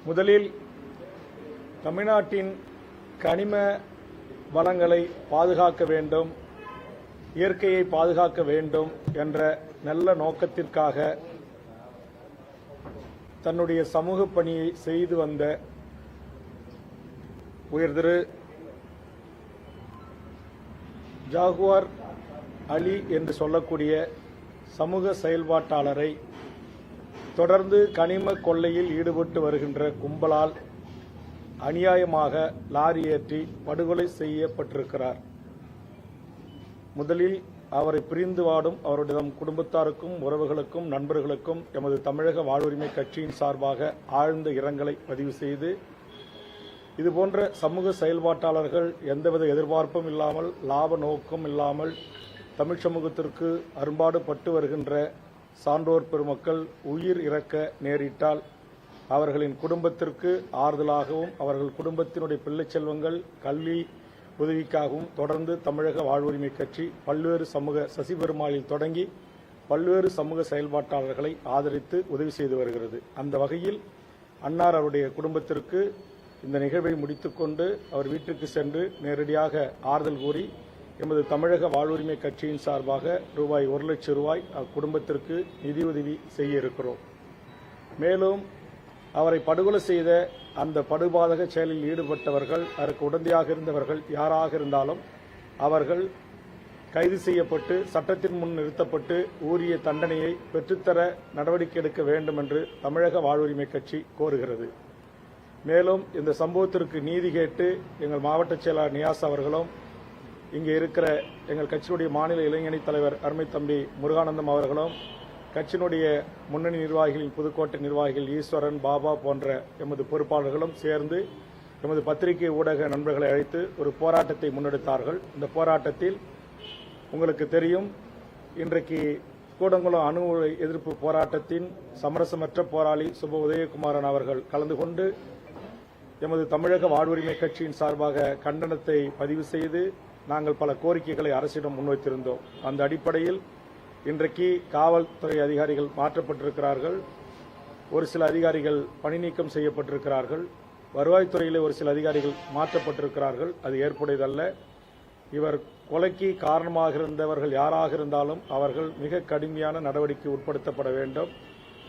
முதலில் தமிழ்நாட்டின் கனிம வளங்களை பாதுகாக்க வேண்டும், இயற்கையை பாதுகாக்க வேண்டும் என்ற நல்ல நோக்கத்திற்காக தன்னுடைய சமூக பணியை செய்து வந்த உயர்திரு ஜாகுவார் அலி என்று சொல்லக்கூடிய சமூக செயல்பாட்டாளரை தொடர்ந்து கனிம கொள்ளையில் ஈடுபட்டு வருகின்ற கும்பலால் அநியாயமாக லாரி ஏற்றி படுகொலை செய்யப்பட்டிருக்கிறார். முதலில் அவரை பிரிந்து வாடும் அவருடைய குடும்பத்தாருக்கும், உறவுகளுக்கும், நண்பர்களுக்கும் எமது தமிழக வாழ்வுரிமை கட்சியின் சார்பாக ஆழ்ந்த இரங்கலை பதிவு செய்து, இதுபோன்ற சமூக செயல்பாட்டாளர்கள் எந்தவித எதிர்பார்ப்பும் இல்லாமல், லாப நோக்கம் இல்லாமல் தமிழ் சமூகத்திற்கு அரும்பாடுபட்டு வருகின்ற சான்றோர் பெருமக்கள் உயிர் இறக்க நேரிட்டால் அவர்களின் குடும்பத்திற்கு ஆறுதலாகவும், அவர்கள் குடும்பத்தினுடைய பிள்ளை செல்வங்கள் கல்வி உதவிக்காகவும் தொடர்ந்து தமிழக வாழ்வுரிமை கட்சி பல்வேறு சமூக சசிபெருமாளில் தொடங்கி பல்வேறு சமூக செயல்பாட்டாளர்களை ஆதரித்து உதவி செய்து வருகிறது. அந்த வகையில் அன்னார் அவருடைய குடும்பத்திற்கு இந்த நிகழ்வை முடித்துக்கொண்டு அவர் வீட்டுக்கு சென்று நேரடியாக ஆறுதல் கூறி எமது தமிழக வாழ்வுரிமை கட்சியின் சார்பாக ரூபாய் 1 லட்சம் ரூபாய் அக்குடும்பத்திற்கு நிதியுதவி செய்ய இருக்கிறோம். மேலும் அவரை படுகொலை செய்த அந்த படுபாதக செயலில் ஈடுபட்டவர்கள், அதற்கு உடந்தையாக இருந்தவர்கள் யாராக இருந்தாலும் அவர்கள் கைது செய்யப்பட்டு சட்டத்தின் முன் நிறுத்தப்பட்டு உரிய தண்டனையை பெற்றுத்தர நடவடிக்கை எடுக்க வேண்டும் என்று தமிழக வாழ்வுரிமை கட்சி கோருகிறது. மேலும் இந்த சம்பவத்திற்கு நீதி கேட்டு எங்கள் மாவட்ட செயலாளர் நியாஸ் அவர்களும், இங்கே இருக்கிற எங்கள் கட்சியினுடைய மாநில இளைஞணி தலைவர் அருமை தம்பி முருகானந்தம் அவர்களும், கட்சியினுடைய முன்னணி நிர்வாகிகள், புதுக்கோட்டை நிர்வாகிகள் ஈஸ்வரன், பாபா போன்ற எமது பொறுப்பாளர்களும் சேர்ந்து எமது பத்திரிகை ஊடக நண்பர்களை அழைத்து ஒரு போராட்டத்தை முன்னெடுத்தார்கள். இந்த போராட்டத்தில் உங்களுக்கு தெரியும், இன்றைக்கு கூடங்குளம் அணு எதிர்ப்பு போராட்டத்தின் சமரசமற்ற போராளி சுப உதயகுமாரன் அவர்கள் கலந்து கொண்டு எமது தமிழக வாழ்வுரிமை கட்சியின் சார்பாக கண்டனத்தை பதிவு செய்து நாங்கள் பல கோரிக்கைகளை அரசிடம் முன்வைத்திருந்தோம். அந்த அடிப்படையில் இன்றைக்கு காவல்துறை அதிகாரிகள் மாற்றப்பட்டிருக்கிறார்கள், ஒரு சில அதிகாரிகள் பணி நீக்கம் செய்யப்பட்டிருக்கிறார்கள், வருவாய்த்துறையிலே ஒரு சில அதிகாரிகள் மாற்றப்பட்டிருக்கிறார்கள். அது ஏற்புடையதல்ல. இவர் கொலைக்கு காரணமாக இருந்தவர்கள் யாராக இருந்தாலும் அவர்கள் மிக கடுமையான நடவடிக்கை உட்படுத்தப்பட வேண்டும்.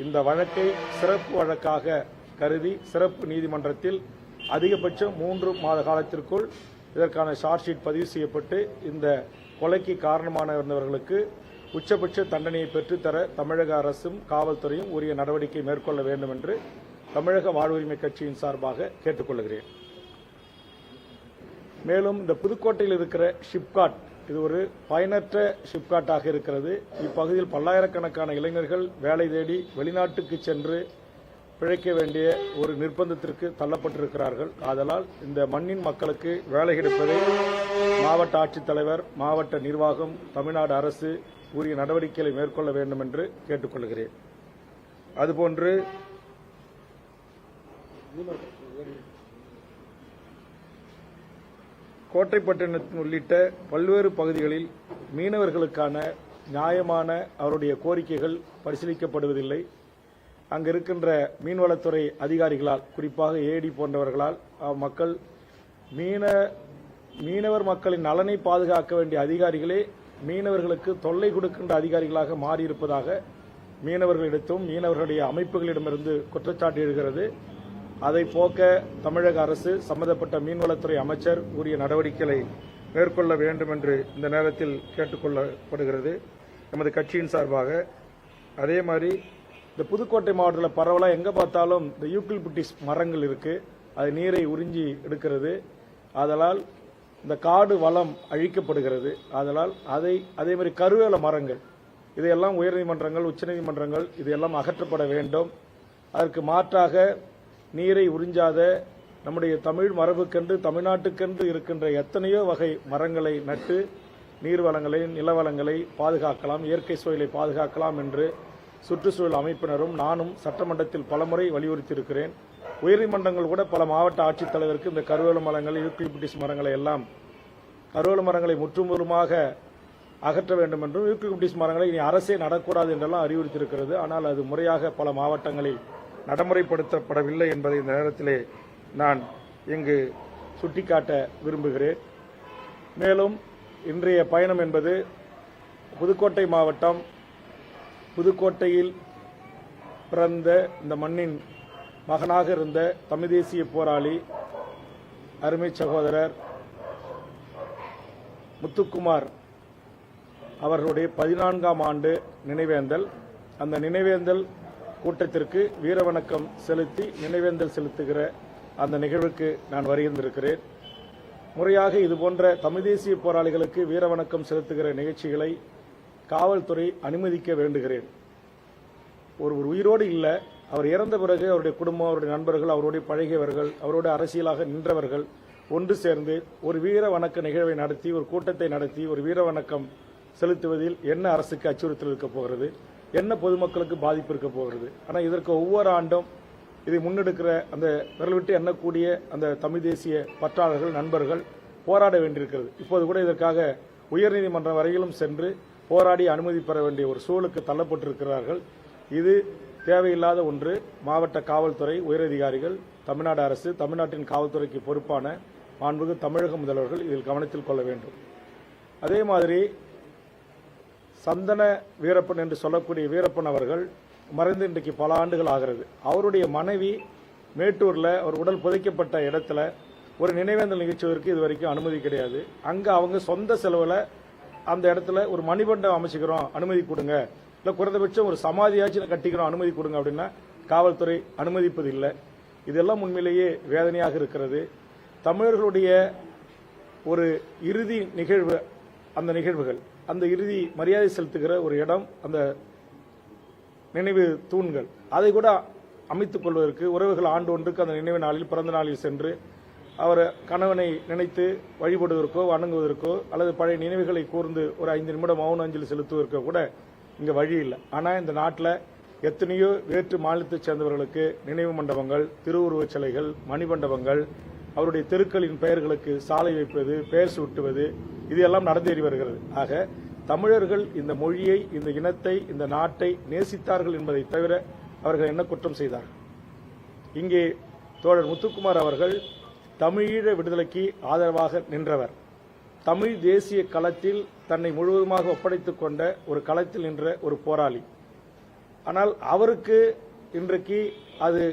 இந்த வழக்கை சிறப்பு வழக்காக கருதி சிறப்பு நீதிமன்றத்தில் அதிகபட்சம் 3 மாத காலத்திற்குள் இதற்கான சார்ஜ் ஷீட் பதிவு செய்யப்பட்டு இந்த கொலைக்கு காரணமான இருந்தவர்களுக்கு உச்சபட்ச தண்டனையை பெற்றுத்தர தமிழக அரசும் காவல்துறையும் உரிய நடவடிக்கை மேற்கொள்ள வேண்டும் என்று தமிழக வாழ்வுரிமை கட்சியின் சார்பாக கேட்டுக்கொள்கிறேன். மேலும் இந்த புதுக்கோட்டையில் இருக்கிற ஷிப்காட், இது ஒரு பயனற்ற ஷிப்காட்டாக இருக்கிறது. இப்பகுதியில் பல்லாயிரக்கணக்கான இளைஞர்கள் வேலை தேடி வெளிநாட்டுக்கு சென்று பிழைக்க வேண்டிய ஒரு நிர்பந்தத்திற்கு தள்ளப்பட்டிருக்கிறார்கள். ஆதலால் இந்த மண்ணின் மக்களுக்கு வேலை கிடைப்பதை மாவட்ட ஆட்சித்தலைவர், மாவட்ட நிர்வாகம், தமிழ்நாடு அரசு உரிய நடவடிக்கைகளை மேற்கொள்ள வேண்டும் என்று கேட்டுக்கொள்கிறேன். அதுபோன்று கோட்டைப்பட்டினம் உள்ளிட்ட பல்வேறு பகுதிகளில் மீனவர்களுக்கான நியாயமான அவருடைய கோரிக்கைகள் பரிசீலிக்கப்படுவதில்லை. அங்கு இருக்கின்ற மீன்வளத்துறை அதிகாரிகளால், குறிப்பாக ஏடி போன்றவர்களால் மக்கள் மீனவர் மக்களின் நலனை பாதுகாக்க வேண்டிய அதிகாரிகளே மீனவர்களுக்கு தொல்லை கொடுக்கின்ற அதிகாரிகளாக மாறியிருப்பதாக மீனவர்களிடத்தும் மீனவர்களுடைய அமைப்புகளிடமிருந்து குற்றச்சாட்டு எழுகிறது. அதை போக்க தமிழக அரசு சம்பந்தப்பட்ட மீன்வளத்துறை அமைச்சர் உரிய நடவடிக்கைகளை மேற்கொள்ள வேண்டும் என்று இந்த நேரத்தில் கேட்டுக்கொள்ளப்படுகிறது எமது கட்சியின் சார்பாக. அதே மாதிரி இந்த புதுக்கோட்டை மாவட்டத்தில் பரவலாக எங்கே பார்த்தாலும் இந்த யூக்கலிப்டிஸ் மரங்கள் இருக்கு, அது நீரை உறிஞ்சி எடுக்கிறது. அதனால் இந்த காடு வளம் அழிக்கப்படுகிறது. அதனால் அதே மாதிரி கருவேல மரங்கள், இதையெல்லாம் உயர்நீதிமன்றங்கள், உச்சநீதிமன்றங்கள் இதையெல்லாம் அகற்றப்பட வேண்டும். அதற்கு மாற்றாக நீரை உறிஞ்சாத நம்முடைய தமிழ் மரபுக்கென்று, தமிழ்நாட்டுக்கென்று இருக்கின்ற எத்தனையோ வகை மரங்களை நட்டு நீர்வளங்களை, நிலவளங்களை பாதுகாக்கலாம், இயற்கை சூழலை பாதுகாக்கலாம் என்று சுற்றுச்சூழல் அமைப்பினரும் நானும் சட்டமன்றத்தில் பலமுறை வலியுறுத்தியிருக்கிறேன். உயர்நீதிமன்றங்கள் கூட பல மாவட்ட ஆட்சித்தலைவருக்கு இந்த கருவேல மரங்கள், யூக்கலிப்டிஸ் மரங்களை எல்லாம், கருவேல மரங்களை முற்றுமுழுமாக அகற்ற வேண்டும் என்றும், யூக்கலிப்டிஸ் மரங்களை இனி அரசே நடக்கூடாது என்றெல்லாம் அறிவுறுத்தியிருக்கிறது. ஆனால் அது முறையாக பல மாவட்டங்களில் நடைமுறைப்படுத்தப்படவில்லை என்பதை இந்த நேரத்திலே நான் இங்கு சுட்டிக்காட்ட விரும்புகிறேன். மேலும் இன்றைய பயணம் என்பது புதுக்கோட்டை மாவட்டம், புதுக்கோட்டையில் பிறந்த இந்த மண்ணின் மகனாக இருந்த தமிழ் தேசிய போராளி அருமை சகோதரர் முத்துக்குமார் அவர்களுடைய 14ஆம் ஆண்டு நினைவேந்தல். அந்த நினைவேந்தல் கூட்டத்திற்கு வீரவணக்கம் செலுத்தி நினைவேந்தல் செலுத்துகிற அந்த நிகழ்வுக்கு நான் வருகின்றிருக்கிறேன். முறையாக இதுபோன்ற தமிழ் தேசிய போராளிகளுக்கு வீரவணக்கம் செலுத்துகிற நிகழ்ச்சிகளை காவல்துறை அனுமதிக்க வேண்டுகிறேன். ஒரு உயிரோடு இல்லை, அவர் இறந்த பிறகு அவருடைய குடும்பம், அவருடைய நண்பர்கள், அவருடைய பழகியவர்கள், அவருடைய அரசியலாக நின்றவர்கள் ஒன்று சேர்ந்து ஒரு வீர வணக்க நிகழ்வை நடத்தி, ஒரு கூட்டத்தை நடத்தி, ஒரு வீர வணக்கம் செலுத்துவதில் என்ன அரசுக்கு அச்சுறுத்தல் இருக்க போகிறது, என்ன பொதுமக்களுக்கு பாதிப்பு இருக்க போகிறது? ஆனால் இதற்கு ஒவ்வொரு ஆண்டும் இதை முன்னெடுக்கிற அந்த விரல் விட்டு எண்ணக்கூடிய அந்த தமிழ் தேசிய பற்றாளர்கள், நண்பர்கள் போராட வேண்டியிருக்கிறது. இப்போது கூட இதற்காக உயர்நீதிமன்றம் வரையிலும் சென்று போராடி அனுமதி பெற வேண்டிய ஒரு சூழலுக்கு தள்ளப்பட்டிருக்கிறார்கள். இது தேவையில்லாத ஒன்று. மாவட்ட காவல்துறை உயரதிகாரிகள், தமிழ்நாடு அரசு, தமிழ்நாட்டின் காவல்துறைக்கு பொறுப்பான மாண்புமிகு தமிழக முதல்வர்கள் இதில் கவனத்தில் கொள்ள வேண்டும். அதே மாதிரி சந்தன வீரப்பன் என்று சொல்லக்கூடிய வீரப்பன் அவர்கள் மறைந்து இன்றைக்கு பல ஆண்டுகள் ஆகிறது. அவருடைய மனைவி மேட்டூரில் அவர் உடல் புதைக்கப்பட்ட இடத்துல ஒரு நினைவேந்தல் நிகழ்ச்சிக்கு இதுவரைக்கும் அனுமதி கிடையாது. அங்கே அவங்க சொந்த செலவில் அந்த இடத்துல ஒரு மணிமண்டபம் அமைச்சுக்கிறோம், அனுமதி கொடுங்க, இல்லை குறைந்தபட்சம் ஒரு சமாதியாச்சும் கட்டிக்கிறோம், அனுமதி கொடுங்க அப்படின்னா காவல்துறை அனுமதிப்பது இல்லை. இதெல்லாம் உண்மையிலேயே வேதனையாக இருக்கிறது. தமிழர்களுடைய ஒரு இறுதி நிகழ்வு, அந்த நிகழ்வுகள், அந்த இறுதி மரியாதை செலுத்துகிற ஒரு இடம், அந்த நினைவு தூண்கள், அதை கூட அமைத்துக் கொள்வதற்கு உறவுகள் ஆண்டு ஒன்றுக்கு அந்த நினைவு நாளில், பிறந்த நாளில் சென்று அவர் கணவனை நினைத்து வழிபடுவதற்கோ வணங்குவதற்கோ அல்லது பழைய நினைவுகளை கூர்ந்து ஒரு 5 நிமிடம் மௌன அஞ்சலி செலுத்துவதற்கோ கூட இங்கே வழி இல்லை. ஆனால் இந்த நாட்டில் எத்தனையோ வேற்று மாநிலத்தைச் சேர்ந்தவர்களுக்கு நினைவு மண்டபங்கள், திருவுருவச் சிலைகள், மணிமண்டபங்கள், அவருடைய தெருக்களின் பெயர்களுக்கு சாலை வைப்பது, பெயர் சூட்டுவது, இது எல்லாம் நடந்தேறி வருகிறது. ஆக தமிழர்கள் இந்த மொழியை, இந்த இனத்தை, இந்த நாட்டை நேசித்தார்கள் என்பதை தவிர அவர்கள் என்ன குற்றம் செய்தார்கள்? இங்கே தோழர் முத்துக்குமார் அவர்கள் தமிழீழ விடுதலைக்கு ஆதரவாக நின்றவர். தமிழ் தேசிய களத்தில் தன்னை முழுவதுமாக ஒப்படைத்துக் கொண்ட ஒரு களத்தில் நின்ற ஒரு போராளி. ஆனால் அவருக்கு இன்றைக்கு அது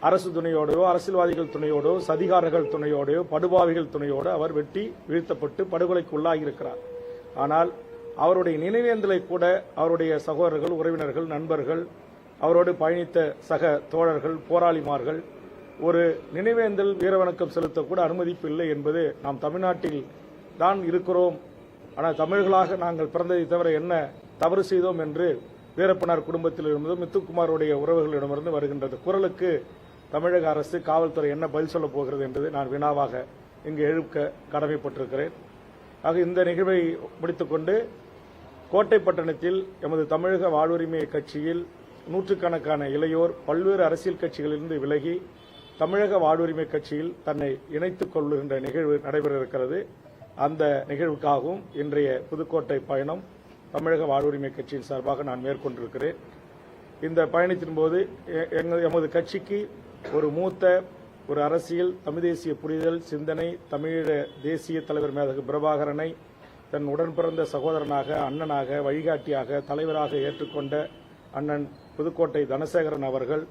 அரசு துணையோடோ, அரசியல்வாதிகள் துணையோடோ, சதிகாரர்கள் துணையோடோ, படுபாவிகள் துணையோடு அவர் வெட்டி வீழ்த்தப்பட்டு படுகொலைக்கு உள்ளாகியிருக்கிறார். ஆனால் அவருடைய நினைவேந்தலை கூட அவருடைய சகோதரர்கள், உறவினர்கள், நண்பர்கள், அவரோடு பயணித்த சக தோழர்கள், போராளிமார்கள் ஒரு நினைவேந்தல் வீரவணக்கம் செலுத்தக்கூட அனுமதிப்பு இல்லை என்பது, நாம் தமிழ்நாட்டில் தான் இருக்கிறோம், ஆனால் தமிழர்களாக நாங்கள் பிறந்ததை தவிர என்ன தவறு செய்தோம் என்று வீரப்பனார் குடும்பத்திலிருந்தும் முத்துக்குமாருடைய உறவுகளிடமிருந்து வருகின்றது குரலுக்கு தமிழக அரசு, காவல்துறை என்ன பதில் சொல்லப் போகிறது என்பது நான் வினாவாக இங்கு எழுப்ப கடமைப்பட்டிருக்கிறேன். ஆக இந்த நிகழ்வை முடித்துக்கொண்டு கோட்டைப்பட்டணத்தில் எமது தமிழக வாழ்வுரிமை கட்சியில் நூற்றுக்கணக்கான இளையோர் பல்வேறு அரசியல் கட்சிகளிலிருந்து விலகி தமிழக வாழ்வுரிமை கட்சியில் தன்னை இணைத்துக் கொள்கின்ற நிகழ்வு நடைபெற இருக்கிறது. அந்த நிகழ்வுக்காகவும் இன்றைய புதுக்கோட்டை பயணம் தமிழக வாழ்வுரிமை கட்சியின் சார்பாக நான் மேற்கொண்டிருக்கிறேன். இந்த பயணத்தின் போது எமது கட்சிக்கு ஒரு மூத்த ஒரு அரசியல் தமிழ் தேசிய புரிதல் சிந்தனை தமிழீழ தேசிய தலைவர் மேதகு பிரபாகரனை தன் உடன் பிறந்த சகோதரனாக, அண்ணனாக, வழிகாட்டியாக, தலைவராக ஏற்றுக்கொண்ட அண்ணன் புதுக்கோட்டை தனசேகரன் அவர்கள்,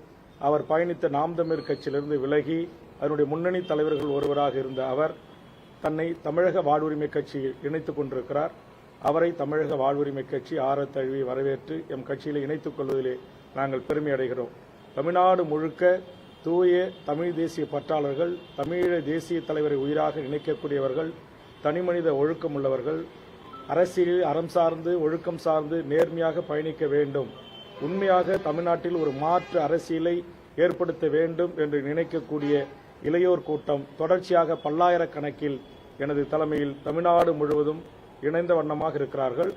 அவர் பயணித்த நாம் தமிழர் கட்சியிலிருந்து விலகி அதனுடைய முன்னணி தலைவர்கள் ஒருவராக இருந்த அவர் தன்னை தமிழக வாழ்வுரிமை கட்சியில் இணைத்துக் கொண்டிருக்கிறார். அவரை தமிழக வாழ்வுரிமை கட்சி ஆரத்தழுவி வரவேற்று எம் கட்சியில் இணைத்துக் கொள்வதிலே நாங்கள் பெருமை அடைகிறோம். தமிழ்நாடு முழுக்க தூய தமிழ் தேசிய பற்றாளர்கள், தமிழீழ தேசிய தலைவரை உயிராக நினைக்கக்கூடியவர்கள், தனிமனித ஒழுக்கம் உள்ளவர்கள், அரசியலில் அறம் சார்ந்து, ஒழுக்கம் சார்ந்து நேர்மையாக பயணிக்க வேண்டும், உண்மையாக தமிழ்நாட்டில் ஒரு மாற்று அரசியலை ஏற்படுத்த வேண்டும் என்று நினைக்கக்கூடிய இளையோர் கூட்டம் தொடர்ச்சியாக பல்லாயிரக்கணக்கில் எனது தலைமையில் தமிழ்நாடு முழுவதும் இணைந்த வண்ணமாக இருக்கிறார்கள்.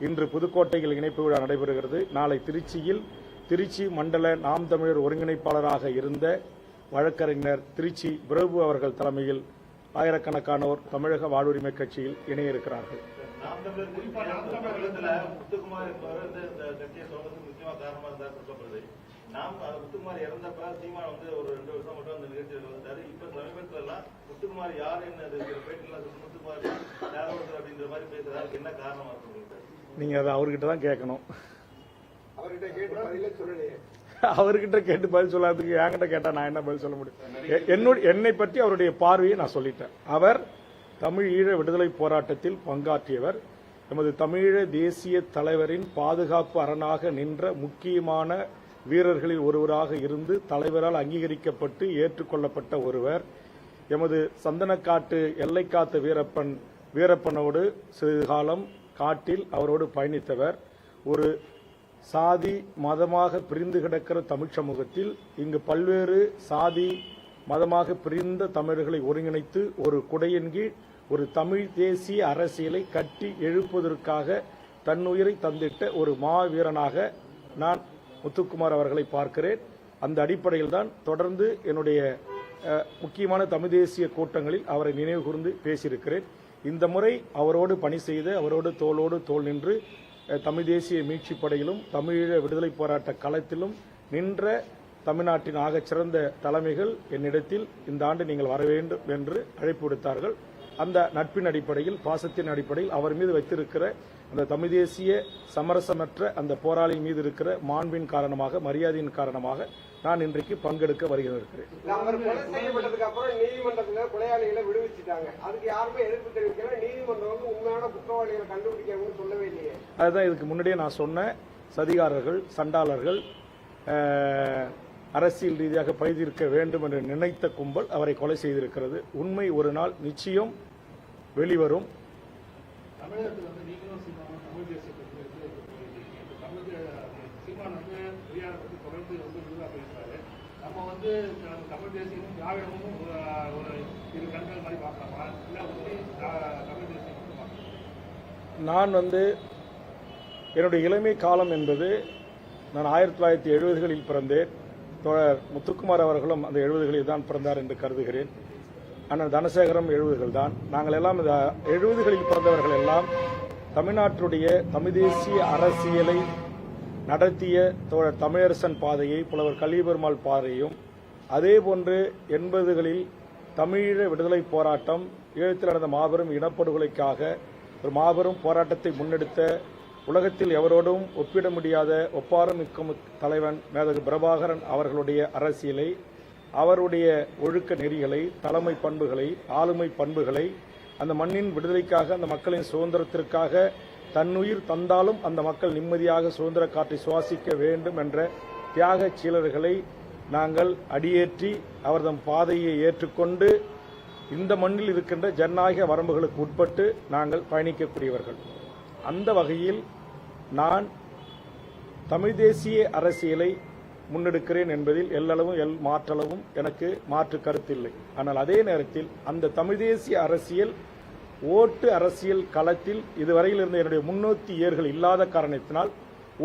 இன்று புதுக்கோட்டையில் இணைப்பு விழா நடைபெறுகிறது. நாளை திருச்சியில் திருச்சி மண்டல நாம் தமிழர் ஒருங்கிணைப்பாளராக இருந்த வழக்கறிஞர் திருச்சி பிரபு அவர்கள் தலைமையில் ஆயிரக்கணக்கானோர் தமிழக வாழ்வுரிமை கட்சியில் இணைய இருக்கிறார்கள். நாம் முத்துக்குமார் இறந்தப்ப சீமான் வந்து ஒரு 2 வருஷம் மட்டும் அந்த நிகழ்ச்சியில் வந்துட்டாரு. இப்ப சமீபத்துல எல்லாம் முத்துக்குமார் யார் என்ன பேட்டிலாம் முத்துக்குமார் யாரோடு அப்படின்ற மாதிரி பேசுறாரு. என்ன காரணமா இருக்கு? நீங்க அதை அவர்கிட்ட தான் கேட்கணும். அவர்கிட்ட கேட்டு பதிலே சொல்லலையே. அவர்கிட்ட கேட்டு பதில் சொல்லாததுக்கு என்கிட்ட கேட்டா நான் என்ன பதில் சொல்ல முடியும்? என்னை பற்றி அவருடைய பார்வையை நான் சொல்லிட்டேன். அவர் தமிழ் ஈழ விடுதலை போராட்டத்தில் பங்காற்றியவர். எமது தமிழீழ தேசிய தலைவரின் பாதுகாப்பு அரணாக நின்ற முக்கியமான வீரர்களில் ஒருவராக இருந்து தலைவரால் அங்கீகரிக்கப்பட்டு ஏற்றுக்கொள்ளப்பட்ட ஒருவர். எமது சந்தனக்காட்டு எல்லை காத்த வீரப்பனோடு சிறிது காலம் காட்டில் அவரோடு பயணித்தவர். ஒரு சாதி மதமாக பிரிந்து கிடக்கிற தமிழ் சமூகத்தில் இங்கு பல்வேறு சாதி மதமாக பிரிந்த தமிழர்களை ஒருங்கிணைத்து ஒரு குடையின் கீழ் ஒரு தமிழ் தேசிய அரசியலை கட்டி எழுப்புவதற்காக தன்னுயிரை தந்திட்ட ஒரு மாவீரனாக நான் முத்துக்குமார் அவர்களை பார்க்கிறேன். அந்த அடிப்படையில் தான் தொடர்ந்து என்னுடைய முக்கியமான தமிழ் தேசிய கூட்டங்களில் அவரை நினைவு கூர்ந்து பேசியிருக்கிறேன். இந்த முறை அவரோடு பணி செய்து அவரோடு தோளோடு தோள் நின்று தமிழ் தேசிய மீட்சி படையிலும் தமிழீழ விடுதலை போராட்ட களத்திலும் நின்ற தமிழ்நாட்டின் ஆகச்சிறந்த தலைமைகள் என்னிடத்தில் இந்த ஆண்டு நீங்கள் வர வேண்டும் என்று அழைப்பு விடுத்தார்கள். அந்த நட்பின் அடிப்படையில் பாசத்தின் அடிப்படையில் அவர் மீது வைத்திருக்கிற அந்த தமிழ் தேசிய சமரசமற்ற அந்த போராளி மீது இருக்கிற மாண்பின் காரணமாக மரியாதையின் காரணமாக நான் இன்றைக்கு பங்கெடுக்க வருகிறேன். செய்யப்பட்டதுக்கு அப்புறம் நீதிமன்றத்தில் கொலையாளிகளை விடுவிச்சுட்டாங்க. அதுக்கு யாருமே எதிர்ப்பு தெரிவிக்கல. நீதிமன்றம் வந்து உண்மையான குற்றவாளிகளை கண்டுபிடிக்கணும்னு சொல்லவே இல்லையே. அதுதான் இதுக்கு முன்னாடியே நான் சொன்ன சதிகாரர்கள் சண்டாளர்கள் அரசியல் ரீதியாக பழிதீர்க்க வேண்டும் என்று நினைத்த கும்பல் அவரை கொலை செய்திருக்கிறது. உண்மை ஒரு நாள் நிச்சயம் வெளிவரும். தமிழகத்தில் வந்து நீங்களும் சீமானும் தமிழ் தேசிய சீமான் வந்து பெரியாரை பற்றி தொடர்ந்து வந்து விரிவாக பேசுறாரு. நம்ம வந்து தமிழ் தேசியமும் திராவிடமும் ஒரு இரு கண்கள் மாதிரி பார்க்கலாமா இல்லை ஒன்லி தமிழ் தேசியம் மட்டும் பார்க்கலாம்? நான் வந்து என்னுடைய இளமை காலம் என்பது நான் 1970களில் பிறந்தேன். தோழர் முத்துக்குமார் அவர்களும் அந்த 70களில் தான் பிறந்தார் என்று கருதுகிறேன். அண்ணன் தனசேகரம் 70கள் தான். நாங்கள் எல்லாம் இந்த 70களில் பிறந்தவர்கள் எல்லாம் தமிழ்நாட்டுடைய தமிழ் தேசிய அரசியலை நடத்திய தோழர் தமிழரசன் பாதையை புலவர் கலியபெருமாள் பாதையும் அதேபோன்று 80களில் தமிழீழ விடுதலை போராட்டம் ஈழத்தில் நடந்த மாபெரும் இனப்படுகொலைக்காக ஒரு மாபெரும் போராட்டத்தை முன்னெடுத்த உலகத்தில் எவரோடும் ஒப்பிட முடியாத ஒப்பாரும் மிக்க தலைவன் மேதகு பிரபாகரன் அவர்களுடைய அரசியலை அவருடைய ஒழுக்க நெறிகளை தலைமை பண்புகளை ஆளுமை பண்புகளை அந்த மண்ணின் விடுதலைக்காக அந்த மக்களின் சுதந்திரத்திற்காக தன்னுயிர் தந்தாலும் அந்த மக்கள் நிம்மதியாக சுதந்திர காற்றை சுவாசிக்க வேண்டும் என்ற தியாக சீலர்களை நாங்கள் அடியேற்றி அவர்தம் பாதையை ஏற்றுக்கொண்டு இந்த மண்ணில் இருக்கின்ற ஜனநாயக வரம்புகளுக்கு உட்பட்டு நாங்கள் பயணிக்கக்கூடியவர்கள். அந்த வகையில் நான் தமிழ் தேசிய அரசியலை முன்னெடுக்கிறேன் என்பதில் எல்லளவும் மாற்றளவும் எனக்கு மாற்று கருத்தில்லை. ஆனால் அதே நேரத்தில் அந்த தமிழ் தேசிய அரசியல் ஓட்டு அரசியல் களத்தில் இதுவரையில் இருந்த என்னுடைய முன்னோக்கியர்கள் இல்லாத காரணத்தினால்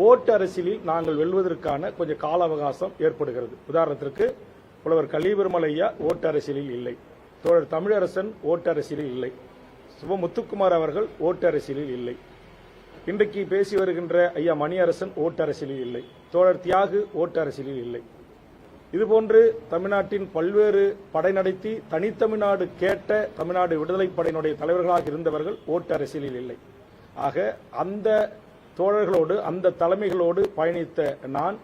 ஓட்டு அரசியலில் நாங்கள் வெல்வதற்கான கொஞ்சம் கால அவகாசம் ஏற்படுகிறது. உதாரணத்திற்கு புலவர் கலியபெருமாள் ஐயா ஓட்டு அரசியலில் இல்லை, தோழர் தமிழரசன் ஓட்டு அரசியலில் இல்லை, முத்துக்குமார் அவர்கள் ஓட்டு அரசியலில் இல்லை, இன்றைக்கு பேசி வருகின்ற ஐயா மணியரசன் ஓட்டு அரசியலில் இல்லை, தோழர் தியாகு ஓட்டு அரசியலில் இல்லை. இதுபோன்று தமிழ்நாட்டின் பல்வேறு படை நடத்தி தனித்தமிழ்நாடு கேட்ட தமிழ்நாடு விடுதலை படையினுடைய தலைவர்களாக இருந்தவர்கள் ஓட்டு அரசியலில் இல்லை. ஆக அந்த தோழர்களோடு அந்த தலைமைகளோடு பயணித்த நான்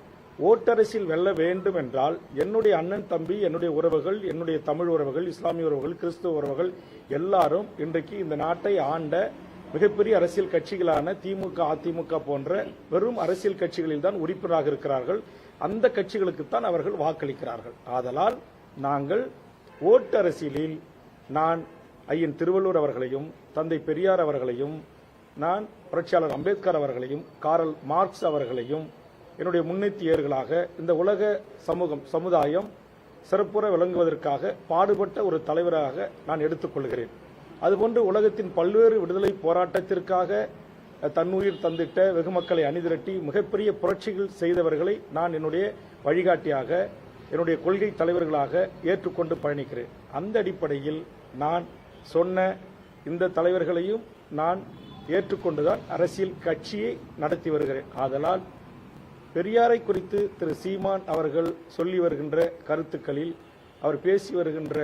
ஓட்டரசில் வெல்ல வேண்டும் என்றால் என்னுடைய அண்ணன் தம்பி என்னுடைய உறவுகள் என்னுடைய தமிழ் உறவுகள் இஸ்லாமிய உறவுகள் கிறிஸ்துவ உறவுகள் எல்லாரும் இன்றைக்கு இந்த நாட்டை ஆண்ட மிகப்பெரிய அரசியல் கட்சிகளான திமுக அதிமுக போன்ற வெறும் அரசியல் கட்சிகளில் தான் உறுப்பினராக இருக்கிறார்கள். அந்த கட்சிகளுக்குத்தான் அவர்கள் வாக்களிக்கிறார்கள். ஆதலால் நாங்கள் ஓட்டு அரசியலில் நான் ஐயன் திருவள்ளுவர் அவர்களையும் தந்தை பெரியார் அவர்களையும் நான் புரட்சியாளர் அம்பேத்கர் அவர்களையும் காரல் மார்க்ஸ் அவர்களையும் என்னுடைய முன்னெத்தியர்களாக இந்த உலக சமுதாயம் சிறப்புற விளங்குவதற்காக பாடுபட்ட ஒரு தலைவராக நான் எடுத்துக்கொள்கிறேன். அதுபோன்று உலகத்தின் பல்வேறு விடுதலை போராட்டத்திற்காக தன்னுயிர் தந்திட்ட வெகு மக்களை அணிதிரட்டி மிகப்பெரிய புரட்சிகள் செய்தவர்களை நான் என்னுடைய வழிகாட்டியாக என்னுடைய கொள்கை தலைவர்களாக ஏற்றுக்கொண்டு பயணிக்கிறேன். அந்த அடிப்படையில் நான் சொன்ன இந்த தலைவர்களையும் நான் ஏற்றுக்கொண்டுதான் அரசியல் கட்சியை நடத்தி வருகிறேன். ஆதலால் பெரியாரை குறித்து திரு சீமான் அவர்கள் சொல்லி வருகின்ற கருத்துக்களில், அவர் பேசி வருகின்ற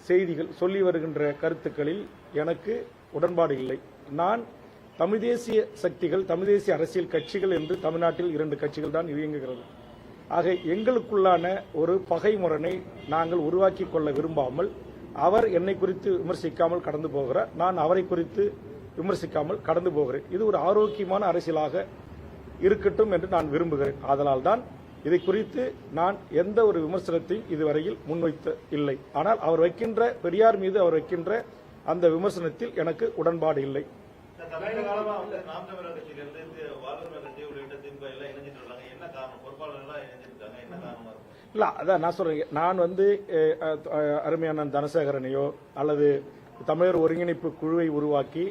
செய்திகள், சொல்லி வருகின்ற கருத்துக்களில் எனக்கு உடன்பாடு இல்லை. நான் தமிழ் தேசிய சக்திகள், தமிழ் தேசிய அரசியல் கட்சிகள் என்று தமிழ்நாட்டில் 2 கட்சிகள் தான் இயங்குகிறது. ஆக எங்களுக்குள்ளான ஒரு பகைமுரணை நாங்கள் உருவாக்கி கொள்ள விரும்பாமல், அவர் என்னை குறித்து விமர்சிக்காமல் கடந்து போகிறார், நான் அவரை குறித்து விமர்சிக்காமல் கடந்து போகிறேன். இது ஒரு ஆரோக்கியமான அரசியலாக இருக்கட்டும் என்று நான் விரும்புகிறேன். ஆதலால் தான் இதை குறித்து நான் எந்த ஒரு விமர்சனத்தையும் இதுவரையில் முன்வைத்த இல்லை. ஆனால் அவர் வைக்கின்ற, பெரியார் மீது அவர் வைக்கின்ற அந்த விமர்சனத்தில் எனக்கு உடன்பாடு இல்லை. தமிழக காலமா வந்து நாம் தமிழர் கட்சியிலிருந்து வாழ்வுரிமை கட்சி உள்ளிட்ட திமுக எல்லாம் இணைஞ்சிட்டு வராங்க. என்ன காரணம்? பொறுப்பாளர்கள் எல்லாம் இணைஞ்சிருக்காங்க, என்ன காரணமா இருக்கும்? இல்ல, அதான் நான் சொல்றேன். நான் அருமையான தனசேகரனையோ அல்லது தமிழர் ஒருங்கிணைப்பு குழுவை உருவாக்கி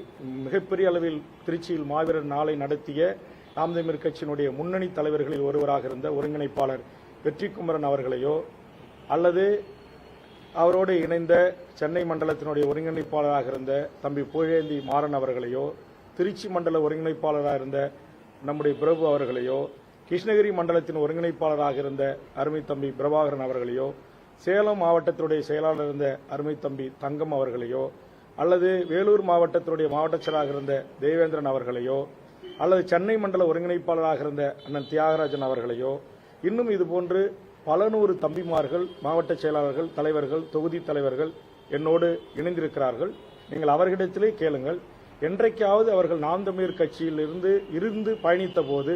மிகப்பெரிய அளவில் திருச்சியில் மாவீரர் நாளை நடத்திய நாம் தமிழர் கட்சியினுடைய முன்னணி தலைவர்களில் ஒருவராக இருந்த ஒருங்கிணைப்பாளர் வெற்றிக்குமரன் அவர்களையோ அல்லது அவரோடு இணைந்த சென்னை மண்டலத்தினுடைய ஒருங்கிணைப்பாளராக இருந்த தம்பி புகழேந்தி மாறன் அவர்களையோ, திருச்சி மண்டல ஒருங்கிணைப்பாளராக இருந்த நம்முடைய பிரபு அவர்களையோ, கிருஷ்ணகிரி மண்டலத்தின் ஒருங்கிணைப்பாளராக இருந்த அருமை தம்பி பிரபாகரன் அவர்களையோ, சேலம் மாவட்டத்தினுடைய செயலாளர் இருந்த அருமை தம்பி தங்கம் அவர்களையோ, அல்லது வேலூர் மாவட்டத்தினுடைய மாவட்ட செயலாளராக இருந்த தேவேந்திரன் அவர்களையோ, அல்லது சென்னை மண்டல ஒருங்கிணைப்பாளராக இருந்த அண்ணன் தியாகராஜன் அவர்களையோ, இன்னும் இதுபோன்று பல நூறு தம்பிமார்கள், மாவட்ட செயலாளர்கள், தலைவர்கள், தொகுதி தலைவர்கள் என்னோடு இணைந்திருக்கிறார்கள். நீங்கள் அவர்களிடத்திலே கேளுங்கள். என்றைக்காவது அவர்கள் நாம் தமிழர் கட்சியில் இருந்து பயணித்த போது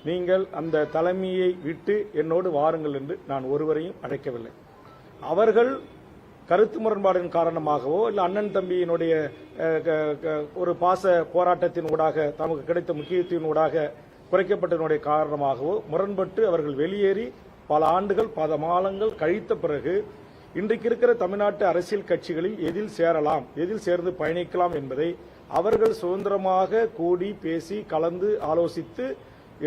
நீங்கள் அந்த தலைமையை விட்டு என்னோடு வாருங்கள் என்று நான் ஒருவரையும் அழைக்கவில்லை. அவர்கள் கருத்து முரண்பாடின் காரணமாகவோ இல்லை அண்ணன் தம்பியினுடைய ஒரு பாச போராட்டத்தின் ஊடாக தமக்கு கிடைத்த முக்கியத்துவத்தின் ஊடாக குறைக்கப்பட்டதனுடைய காரணமாகவோ முரண்பட்டு அவர்கள் வெளியேறி பல ஆண்டுகள், பல மாதங்கள் கழித்த பிறகு இன்றைக்கு இருக்கிற தமிழ்நாட்டு அரசியல் கட்சிகளில் எதில் சேரலாம், எதில் சேர்ந்து பயணிக்கலாம் என்பதை அவர்கள் சுதந்திரமாக கூடி பேசி கலந்து ஆலோசித்து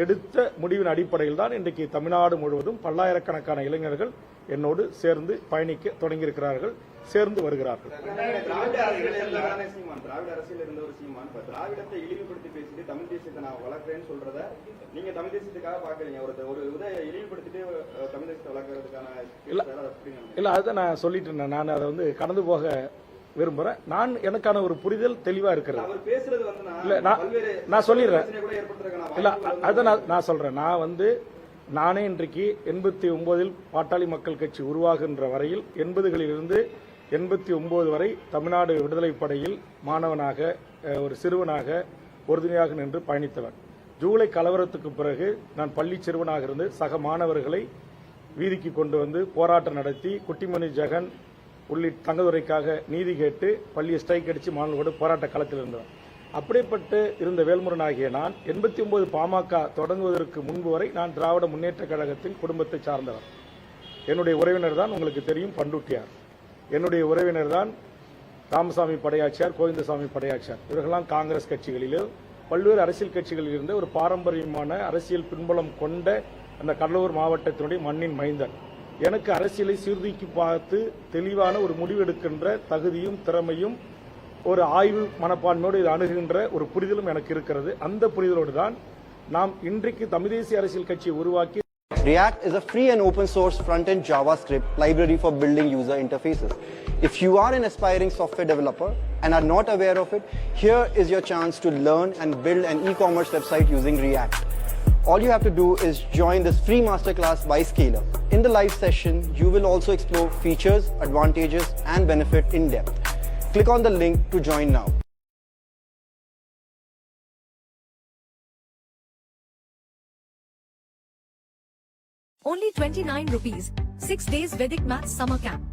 எடுத்த முடிவின் அடிப்படையில் தான் இன்றைக்கு தமிழ்நாடு முழுவதும் பல்லாயிரக்கணக்கான இளைஞர்கள் என்னோடு சேர்ந்து பயணிக்க தொடங்கியிருக்கிறார்கள், சேர்ந்து வருகிறார்கள். திராவிட அரசியல் இருந்த ஒரு சீமான் திராவிடத்தை இழிவுபடுத்தி பேசிட்டு தமிழ் தேசியத்தை நான் வளர்க்கிறேன்னு சொல்றத நீங்க தமிழ் தேசியத்துக்காக பாக்குறீங்க. ஒரு இதை இழிவுபடுத்திட்டு தமிழ் தேசியத்தை வளர்க்கறதுக்கான இல்ல, அதுதான் நான் சொல்லிட்டு இருந்தேன். நான் அதை கடந்து போக விரும்புறேன். நான் எனக்கான ஒரு புரிதல் தெளிவா இருக்கிறது. அவர் பேசுறது இல்ல, நான் சொல்லிடுறேன். இல்ல, அதான் நான் சொல்றேன். நானே இன்றைக்கு 89 பாட்டாளி மக்கள் கட்சி உருவாகின்ற வரையில் 80களிலிருந்து 89 வரை தமிழ்நாடு விடுதலை படையில் மாணவனாக, ஒரு சிறுவனாக உறுதுணையாக நின்று பயணித்தவன். ஜூலை கலவரத்துக்கு பிறகு நான் பள்ளி சிறுவனாக இருந்து சக மாணவர்களை வீதிக்கு கொண்டு வந்து போராட்டம் நடத்தி குட்டிமணி ஜெகன் உள்ளிட்ட தங்கதுரைக்காக நீதி கேட்டு பள்ளியை ஸ்ட்ரைக் அடித்து மாணவர்களோடு போராட்ட களத்தில் இருந்தவன். அப்படிப்பட்டு இருந்த வேல்முருகன் ஆகிய நான் 89 பாமக தொடங்குவதற்கு முன்பு வரை நான் திராவிட முன்னேற்ற கழகத்தின் குடும்பத்தை சார்ந்தவர். என்னுடைய உறவினர் தான் உங்களுக்கு தெரியும் பண்டுட்டியார், என்னுடைய உறவினர் தான் ராமசாமி படையாச்சியார், கோவிந்தசாமி படையாச்சியார். இவர்களெல்லாம் காங்கிரஸ் கட்சிகளிலும் பல்வேறு அரசியல் கட்சிகளில் இருந்த ஒரு பாரம்பரியமான அரசியல் பின்புலம் கொண்ட அந்த கடலூர் மாவட்டத்தினுடைய மண்ணின் மைந்தன். எனக்கு அரசியலை சீர்தூக்கி பார்த்து தெளிவான ஒரு முடிவெடுக்கின்ற தகுதியும் திறமையும் ஒரு ஆய்வு மனப்பான்மையோடு இது அணுகுகின்ற ஒரு புரிதலும் எனக்கு இருக்கிறது. அந்த புரிதலோடு தான் நாம் இன்றைக்கு தமிழ் தேசிய அரசியல் கட்சியை உருவாக்கி React is a free and open source front-end JavaScript library for building user interfaces. If you are an aspiring software developer and are not aware of it, here is your chance to learn and build an e-commerce website using React. All you have to do is join this free masterclass by Scaler. In the live session, you will also explore features, advantages, and benefit in depth. Click on the link to join now. Only 29 rupees, 6 days Vedic Maths Summer Camp.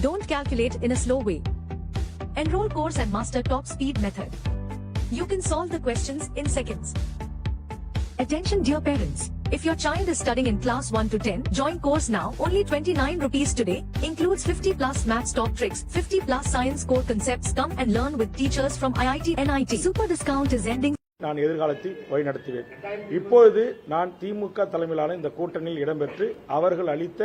Don't calculate in a slow way. Enroll course and master top speed method. You can solve the questions in seconds. Attention dear parents, if your child is studying in class 1 to 10, join course now. Only 29 rupees today. Includes 50 plus maths top tricks, 50 plus science core concepts. Come and learn with teachers from IIT NIT. Super discount is ending. நான் எதிர்காலத்தில் வழிநடத்துவேன். இப்பொழுது நான் திமுக தலைமையிலான இந்த கூட்டணியில் இடம்பெற்று அவர்கள் அளித்த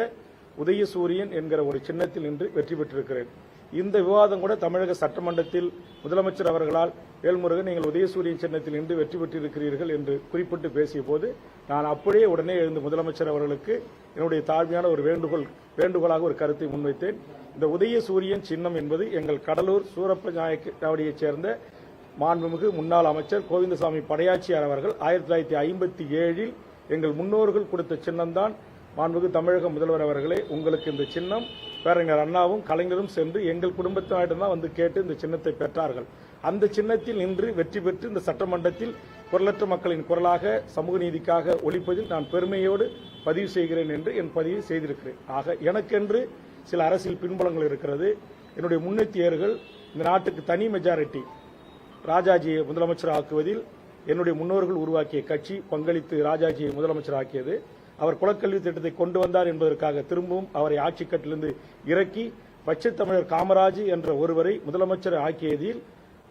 உதயசூரியன் என்கிற ஒரு சின்னத்தில் நின்று வெற்றி பெற்றிருக்கிறேன். இந்த விவாதம் கூட தமிழக சட்டமன்றத்தில் முதலமைச்சர் அவர்களால் வேல்முருகன் நீங்கள் உதயசூரியன் சின்னத்தில் நின்று வெற்றி பெற்றிருக்கிறீர்கள் என்று குறிப்பிட்டு பேசிய போது நான் அப்படியே உடனே எழுந்து முதலமைச்சர் அவர்களுக்கு என்னுடைய தாழ்மையான ஒரு வேண்டுகோளாக ஒரு கருத்தை முன்வைத்தேன். இந்த உதயசூரியன் சின்னம் என்பது எங்கள் கடலூர் சூரப்ப நாயக்கடியைச் சேர்ந்த மாண்புமிகு முன்னாள் அமைச்சர் கோவிந்தசாமி படையாச்சியார் அவர்கள் 1957 எங்கள் முன்னோர்கள் கொடுத்த சின்னம்தான். மாண்புமிகு தமிழக முதல்வர் அவர்களே, உங்களுக்கு இந்த சின்னம் பேரறிஞர் அண்ணாவும் கலைஞரும் சென்று எங்கள் குடும்பத்தினரிடம் தான் வந்து கேட்டு இந்த சின்னத்தை பெற்றார்கள். அந்த சின்னத்தில் நின்று வெற்றி பெற்று இந்த சட்டமன்றத்தில் குரலற்ற மக்களின் குரலாக சமூக நீதிக்காக ஒலிப்பதில் நான் பெருமையோடு பதிவு செய்கிறேன் என்று என் பதிவு செய்திருக்கிறேன். ஆக எனக்கென்று சில அரசியல் பின்புலங்கள் இருக்கிறது. என்னுடைய முன்னெத்தியர்கள் இந்த நாட்டுக்கு தனி மெஜாரிட்டி ராஜாஜியை முதலமைச்சர் ஆக்குவதில் என்னுடைய முன்னோர்கள் உருவாக்கிய கட்சி பங்களித்து ராஜாஜியை முதலமைச்சர் ஆக்கியது. அவர் குலக்கல்வி திட்டத்தை கொண்டு வந்தார் என்பதற்காக திரும்பவும் அவரை ஆட்சிக்கட்டிலிருந்து இறக்கி பச்சை தமிழர் காமராஜ் என்ற ஒருவரை முதலமைச்சர் ஆக்கியதில்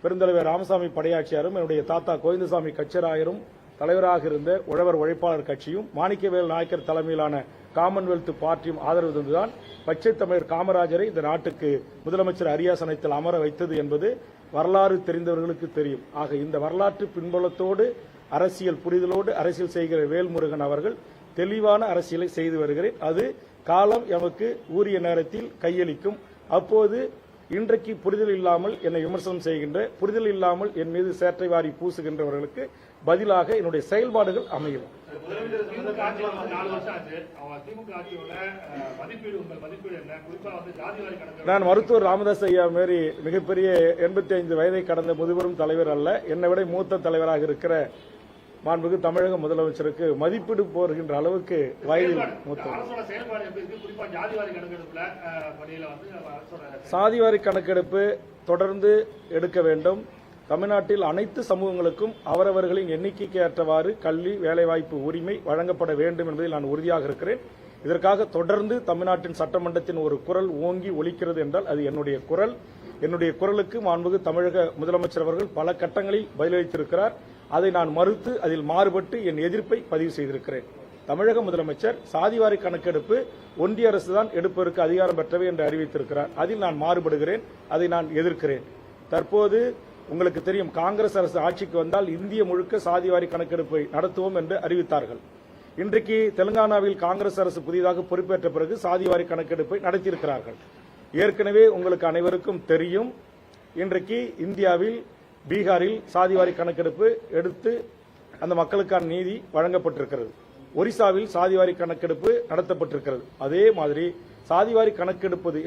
பெருந்தலைவர் ராமசாமி படையாச்சியாரும் என்னுடைய தாத்தா கோவிந்தசாமி கச்சராயரும் தலைவராக இருந்த உழவர் உழைப்பாளர் கட்சியும் மாணிக்கவேல் நாயக்கர் தலைமையிலான காமன்வெல்த் பார்ட்டியும் ஆதரவு தந்துதான் பச்சை தமிழர் காமராஜரை இந்த நாட்டுக்கு முதலமைச்சர் அரியாசனத்தில் அமர வைத்தது என்பது வரலாறு தெரிந்தவர்களுக்கு தெரியும். ஆக இந்த வரலாற்று பின்புலத்தோடு அரசியல் புரிதலோடு அரசியல் செய்கிற வேல்முருகன் அவர்கள் தெளிவான அரசியலை செய்து வருகிறேன். அது காலம் எமக்கு உரிய நேரத்தில் கையளிக்கும். அப்போது இன்றைக்கு புரிதல் இல்லாமல் என்னை விமர்சனம் செய்கின்ற, புரிதல் இல்லாமல் என் மீது சேற்றை வாரி பூசுகின்றவர்களுக்கு பதிலாக என்னுடைய செயல்பாடுகள் அமையும். திமுக ஆட்சி 4 வருஷம் ஆச்சு. திமுக ஆட்சியோட மதிப்பீடு என்ன? குறிப்பா ஜாதிவாரி கணக்கு. நான் மருத்துவர் ராமதாஸ் ஐயா மாரி மிகப்பெரிய 85 வயதை கடந்த முதுபெரும் தலைவர் அல்ல. என்னை விட மூத்த தலைவராக இருக்கிற மாண்புமிகு தமிழக முதலமைச்சருக்கு மதிப்பீடு போகின்ற அளவுக்கு வயதில் மூத்தவர். சாதிவாரி கணக்கெடுப்பு தொடர்ந்து எடுக்க வேண்டும். தமிழ்நாட்டில் அனைத்து சமூகங்களுக்கும் அவரவர்களின் எண்ணிக்கைக்கு ஏற்றவாறு கல்வி வேலைவாய்ப்பு உரிமை வழங்கப்பட வேண்டும் என்பதில் நான் உறுதியாக இருக்கிறேன். இதற்காக தொடர்ந்து தமிழ்நாட்டின் சட்டமன்றத்தின் ஒரு குரல் ஓங்கி ஒலிக்கிறது என்றால் அது என்னுடைய குரல். என்னுடைய குரலுக்கு மாண்புமிகு தமிழக முதலமைச்சர் அவர்கள் பல கட்டங்களில் பதிலளித்திருக்கிறார். அதை நான் மறுத்து அதில் மாறுபட்டு என் எதிர்ப்பை பதிவு செய்திருக்கிறேன். தமிழக முதலமைச்சர் சாதிவாரி கணக்கெடுப்பு ஒன்றிய அரசுதான் எடுப்பதற்கு அதிகாரம் பெற்றவை என்று அறிவித்திருக்கிறார். அதில் நான் மாறுபடுகிறேன். அதை நான் எதிர்க்கிறேன். தற்போது உங்களுக்கு தெரியும், காங்கிரஸ் அரசு ஆட்சிக்கு வந்தால் இந்திய முழுக்க சாதிவாரி கணக்கெடுப்பை நடத்துவோம் என்று அறிவித்தார்கள். இன்றைக்கு தெலுங்கானாவில் காங்கிரஸ் அரசு புதிதாக பொறுப்பேற்ற பிறகு சாதிவாரி கணக்கெடுப்பை நடத்தியிருக்கிறார்கள். ஏற்கனவே உங்களுக்கு அனைவருக்கும் தெரியும், இன்றைக்கு இந்தியாவில் பீகாரில் சாதிவாரி கணக்கெடுப்பு எடுத்து அந்த மக்களுக்கான நீதி வழங்கப்பட்டிருக்கிறது. ஒரிசாவில் சாதிவாரி கணக்கெடுப்பு நடத்தப்பட்டிருக்கிறது. அதே மாதிரி சாதிவாரி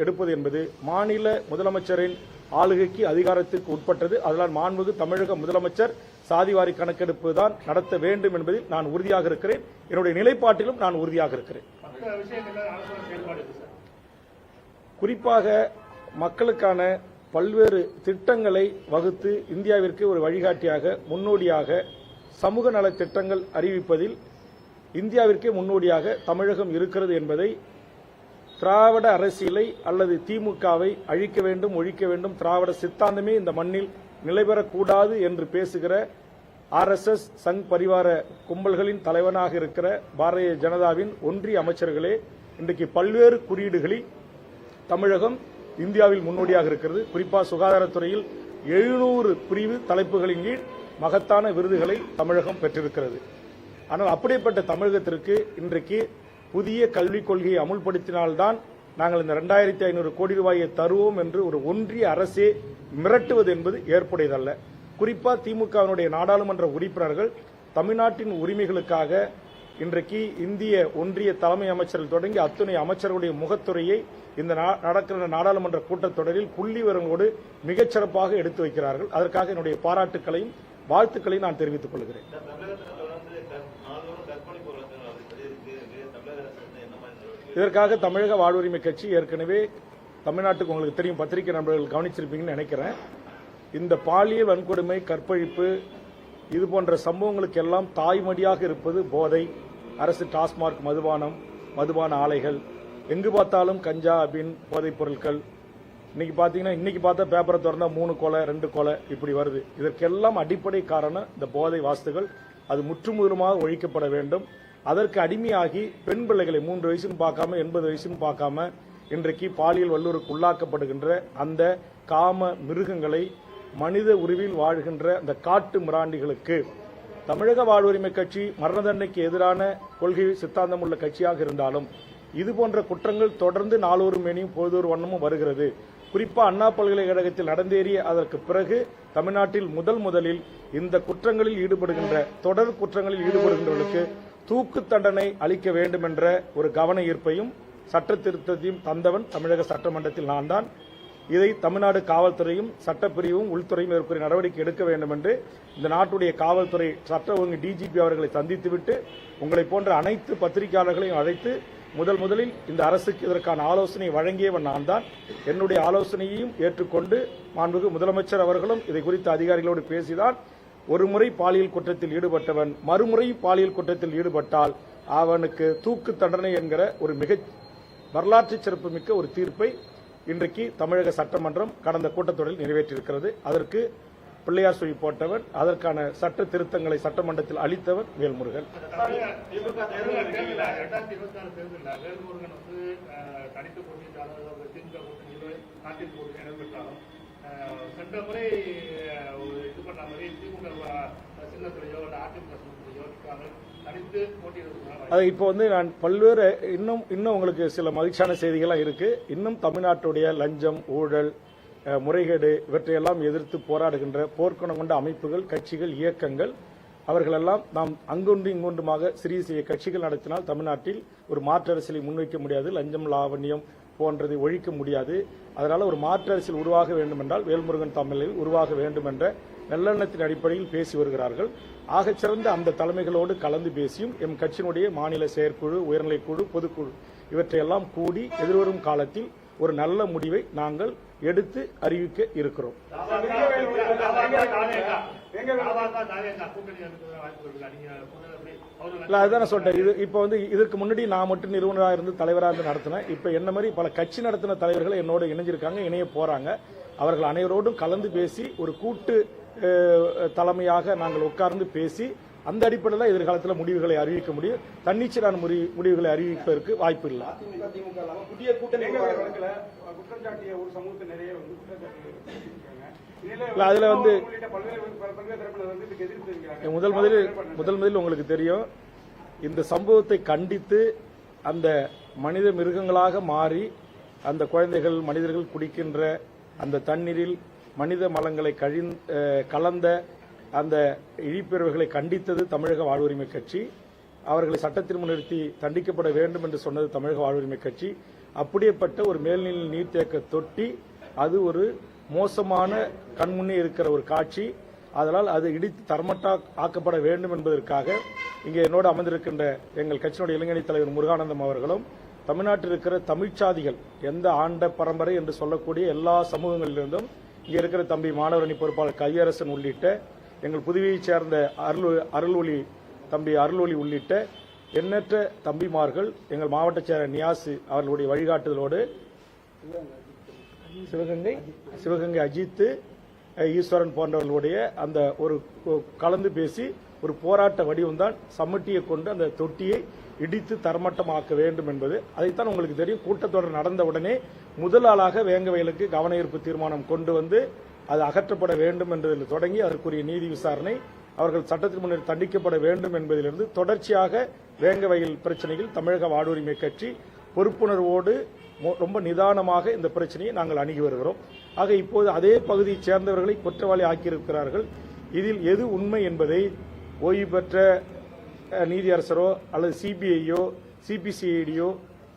எடுப்பது என்பது மாநில முதலமைச்சரின் ஆளுகைக்கு அதிகாரத்திற்கு உட்பட்டது. அதனால் மாண்புமிகு தமிழக முதலமைச்சர் சாதிவாரி கணக்கெடுப்பு தான் நடத்த வேண்டும் என்பதில் நான் உறுதியாக இருக்கிறேன். என்னுடைய நிலைப்பாட்டிலும் நான் உறுதியாக இருக்கிறேன். குறிப்பாக மக்களுக்கான பல்வேறு திட்டங்களை வகுத்து இந்தியாவிற்கு ஒரு வழிகாட்டியாக முன்னோடியாக சமூக நல திட்டங்கள் அறிவிப்பதில் இந்தியாவிற்கே முன்னோடியாக தமிழகம் இருக்கிறது என்பதை திராவிட அரசியலை அல்லது திமுகவை அழிக்க வேண்டும், ஒழிக்க வேண்டும், திராவிட சித்தாந்தமே இந்த மண்ணில் நிலைபெறக்கூடாது என்று பேசுகிற RSS சங் பரிவார கும்பல்களின் தலைவனாக இருக்கிற பாரதிய ஜனதாவின் ஒன்றிய அமைச்சர்களே இன்றைக்கு பல்வேறு குறியீடுகளில் தமிழகம் இந்தியாவில் முன்னோடியாக இருக்கிறது. குறிப்பாக சுகாதாரத்துறையில் 700 பிரிவு தலைப்புகளின் கீழ் மகத்தான விருதுகளை தமிழகம் பெற்றிருக்கிறது. ஆனால் அப்படிப்பட்ட தமிழகத்திற்கு இன்றைக்கு புதிய கல்விக் கொள்கையை அமுல்படுத்தினால்தான் நாங்கள் இந்த 2500 கோடி ரூபாயை தருவோம் என்று ஒரு ஒன்றிய அரசே மிரட்டுவது என்பது ஏற்புடையதல்ல. குறிப்பாக திமுகவினுடைய நாடாளுமன்ற உறுப்பினர்கள் தமிழ்நாட்டின் உரிமைகளுக்காக இன்றைக்கு இந்திய ஒன்றிய தலைமை அமைச்சர்கள் தொடங்கி அத்துணை அமைச்சர்களுடைய முகத்துறையை இந்த நடக்கிற நாடாளுமன்ற கூட்டத்தொடரில் புள்ளி விவரங்களோடு மிகச்சிறப்பாக எடுத்து வைக்கிறார்கள். அதற்காக என்னுடைய பாராட்டுக்களையும் வாழ்த்துக்களையும் நான் தெரிவித்துக் கொள்கிறேன். இதற்காக தமிழக வாழ்வுரிமை கட்சி ஏற்கனவே தமிழ்நாட்டுக்கு உங்களுக்கு தெரியும், பத்திரிகை நண்பர்கள் கவனிச்சிருப்பீங்கன்னு நினைக்கிறேன். இந்த பாலியல் வன்கொடுமை, கற்பழிப்பு இது போன்ற சம்பவங்களுக்கு எல்லாம் தாய்மடியாக இருப்பது போதை, அரசு டாஸ்மார்க் மதுபான ஆலைகள், எங்கு பார்த்தாலும் கஞ்சா, அபின், போதைப் பொருட்கள். இன்னைக்கு பார்த்தா பேப்பரை திறந்தா 3 கொலை 2 கொலை இப்படி வருது. இதற்கெல்லாம் அடிப்படை காரணம் இந்த போதை வாஸ்துகள். அது முற்றுமுதலுமாக ஒழிக்கப்பட வேண்டும். அதற்கு அடிமையாகி பெண் பிள்ளைகளை 3 வயசுன்னு பார்க்காம 80 வயசுன்னு பார்க்காம இன்றைக்கு பாலியல் வல்லுறவுக்கு உள்ளாக்கப்படுகின்ற அந்த காம மிருகங்களை மனித உருவில் வாழ்கின்ற அந்த காட்டு மிராண்டிகளுக்கு தமிழக வாழ்வுரிமை கட்சி மரண தண்டனைக்கு எதிரான கொள்கை சித்தாந்தம் உள்ள கட்சியாக இருந்தாலும் இதுபோன்ற குற்றங்கள் தொடர்ந்து நாளொரு மேனியும் பொழுதொரு வண்ணமும் வருகிறது. குறிப்பா அண்ணா பல்கலைக்கழகத்தில் நடந்தேறிய அதற்கு பிறகு தமிழ்நாட்டில் முதலில் இந்த குற்றங்களில் ஈடுபடுகின்ற தொடர் குற்றங்களில் ஈடுபடுகின்றவர்களுக்கு தூக்கு தண்டனை அளிக்க வேண்டும் என்ற ஒரு கவன ஈர்ப்பையும் சட்ட திருத்தத்தையும் தந்தவன் தமிழக சட்டமன்றத்தில் நான் தான். இதை தமிழ்நாடு காவல்துறையும் சட்டப்பிரிவும் உள்துறையும் இதற்குரிய நடவடிக்கை எடுக்க வேண்டும் என்று இந்த நாட்டுடைய காவல்துறை சட்ட ஒழுங்கு டிஜிபி அவர்களை சந்தித்துவிட்டு உங்களை போன்ற அனைத்து பத்திரிகையாளர்களையும் அழைத்து முதலில் இந்த அரசுக்கு இதற்கான ஆலோசனை வழங்கியவன் நான் தான். என்னுடைய ஆலோசனையையும் ஏற்றுக்கொண்டு மாண்புமிகு முதலமைச்சர் அவர்களும் இதை குறித்து அதிகாரிகளோடு பேசிதான் ஒரு முறை பாலியல் குற்றத்தில் ஈடுபட்டவன் மறுமுறை பாலியல் குற்றத்தில் ஈடுபட்டால் அவனுக்கு தூக்கு தண்டனை என்கிற ஒரு மிக வரலாற்று சிறப்புமிக்க ஒரு தீர்ப்பை இன்றைக்கு தமிழக சட்டமன்றம் கடந்த கூட்டத்தொடரில் நிறைவேற்றியிருக்கிறது. அதற்கு பிள்ளையார் சொல்லி போட்டவர், அதற்கான சட்ட திருத்தங்களை சட்டமன்றத்தில் அளித்தவர் வேல்முருகன். திமுக தேர்தல் 2026 தேர்தலில் வேல்முருகன் வந்து தனித்து போட்டியிட்டாலும் திமுக கூட்டணியில் நாட்டில் போட்டி இடம்பெற்றாலும் சென்ற முறை இது பண்ண மாதிரி திமுக சின்னத்திலேயோ இல்லை அதிமுக சின்னத்திலேயோ தனித்து போட்டியிடுறாங்க. அது இப்போ வந்து நான் பல்வேறு இன்னும் உங்களுக்கு சில மகிழ்ச்சியான செய்திகள்லாம் இருக்கு. இன்னும் தமிழ்நாட்டுடைய லஞ்சம், ஊழல், முறைகேடு இவற்றையெல்லாம் எதிர்த்து போராடுகின்ற போர்க்குணம் கொண்ட அமைப்புகள், கட்சிகள், இயக்கங்கள் அவர்களெல்லாம் நாம் அங்கொன்று இங்கொன்றுமாக சிறிய கட்சிகள் நடத்தினால் தமிழ்நாட்டில் ஒரு மாற்று அரசியலை முன்வைக்க முடியாது. லஞ்சம், லாவண்யம் போன்றதை ஒழிக்க முடியாது. அதனால ஒரு மாற்று அரசியல் உருவாக வேண்டும் என்றால் வேல்முருகன் தமிழில் உருவாக வேண்டும் என்ற நல்லெண்ணத்தின் அடிப்படையில் பேசி வருகிறார்கள். ஆகச்சிறந்த அந்த தலைமைகளோடு கலந்து பேசியும் எம் கட்சியினுடைய மாநில செயற்குழு, உயர்நிலைக்குழு, பொதுக்குழு இவற்றையெல்லாம் கூடி எதிர்வரும் காலத்தில் ஒரு நல்ல முடிவை நாங்கள் எடுத்து அறிவிக்க இருக்கிறோம். அதுதான் சொல்றேன். இது இப்ப வந்து இதற்கு முன்னாடி நான் மட்டும் நிறுவனராக இருந்து தலைவராக இருந்து நடத்தினேன். இப்ப என்ன மாதிரி பல கட்சி நடத்தின தலைவர்கள் என்னோட இணைஞ்சிருக்காங்க, இணைய போறாங்க. அவர்கள் அனைவரோடும் கலந்து பேசி ஒரு கூட்டு தலைமையாக நாங்கள் உட்கார்ந்து பேசி அந்த அடிப்படையில் எதிர்காலத்தில் முடிவுகளை அறிவிக்க முடியும். தன்னிச்சையான முடிவுகளை அறிவிப்பதற்கு வாய்ப்பு இல்லை. புதிய கூட்டணி குற்றச்சாட்டிய ஒரு சமூகத்தை நிறைய அதுல வந்து முதலில் உங்களுக்கு தெரியும், இந்த சம்பவத்தை கண்டித்து அந்த மனித மிருகங்களாக மாறி அந்த குழந்தைகள், மனிதர்கள் குடிக்கின்ற அந்த தண்ணீரில் மனித மலங்களை கலந்த அந்த இழிப்பிறவுகளை கண்டித்தது தமிழக வாழ்வுரிமை கட்சி. அவர்களை சட்டத்தில் முன்னிறுத்தி தண்டிக்கப்பட வேண்டும் என்று சொன்னது தமிழக வாழ்வுரிமை கட்சி. அப்படியேப்பட்ட ஒரு மேல்நிலை நீர்த்தேக்க தொட்டி அது ஒரு மோசமான கண்முன்னே இருக்கிற ஒரு காட்சி. அதனால் அது இடித்து தரமட்டா ஆக்கப்பட வேண்டும் என்பதற்காக இங்கே என்னோடு அமர்ந்திருக்கின்ற எங்கள் கட்சியினுடைய இளைஞரணி தலைவர் முருகானந்தம் அவர்களும் தமிழ்நாட்டில் இருக்கிற தமிழ்ச்சாதிகள் எந்த ஆண்ட பரம்பரை என்று சொல்லக்கூடிய எல்லா சமூகங்களிலிருந்தும் இங்கே இருக்கிற தம்பி மாணவரணி பொறுப்பாளர் கையரசன் உள்ளிட்ட எங்கள் புதுவையைச் சேர்ந்த தம்பி அருள்ஒளி உள்ளிட்ட எண்ணற்ற தம்பிமார்கள் எங்கள் மாவட்ட செயலர் நியாசு அவர்களுடைய வழிகாட்டுதலோடு சிவகங்கை அஜித், ஈஸ்வரன் போன்றவர்களுடைய அந்த ஒரு கலந்து பேசி ஒரு போராட்ட வடிவம்தான் சம்மட்டியை கொண்டு அந்த தொட்டியை இடித்து தரமட்டமாக்க வேண்டும் என்பது. அதைத்தான் உங்களுக்கு தெரியும், கூட்டத்தொடர் நடந்த உடனே முதல் ஆளாக வேங்கவயலுக்கு கவன ஈர்ப்பு தீர்மானம் கொண்டு வந்து அது அகற்றப்பட வேண்டும் என்பதில் தொடங்கி அதற்குரிய நீதி விசாரணை, அவர்கள் சட்டத்தின் முன்னர் தண்டிக்கப்பட வேண்டும் என்பதிலிருந்து தொடர்ச்சியாக வேங்கவயல் பிரச்சனையில் தமிழக வாழ்வுரிமை கட்சி பொறுப்புணர்வோடு ரொம்ப நிதானமாக இந்த பிரச்சனையை நாங்கள் அணுகி வருகிறோம். ஆக இப்போது அதே பகுதியைச் சேர்ந்தவர்களை குற்றவாளி ஆக்கியிருக்கிறார்கள். இதில் எது உண்மை என்பதை ஓய்வு பெற்ற நீதியரசரோ அல்லது சிபிஐயோ சிபிசிஐடியோ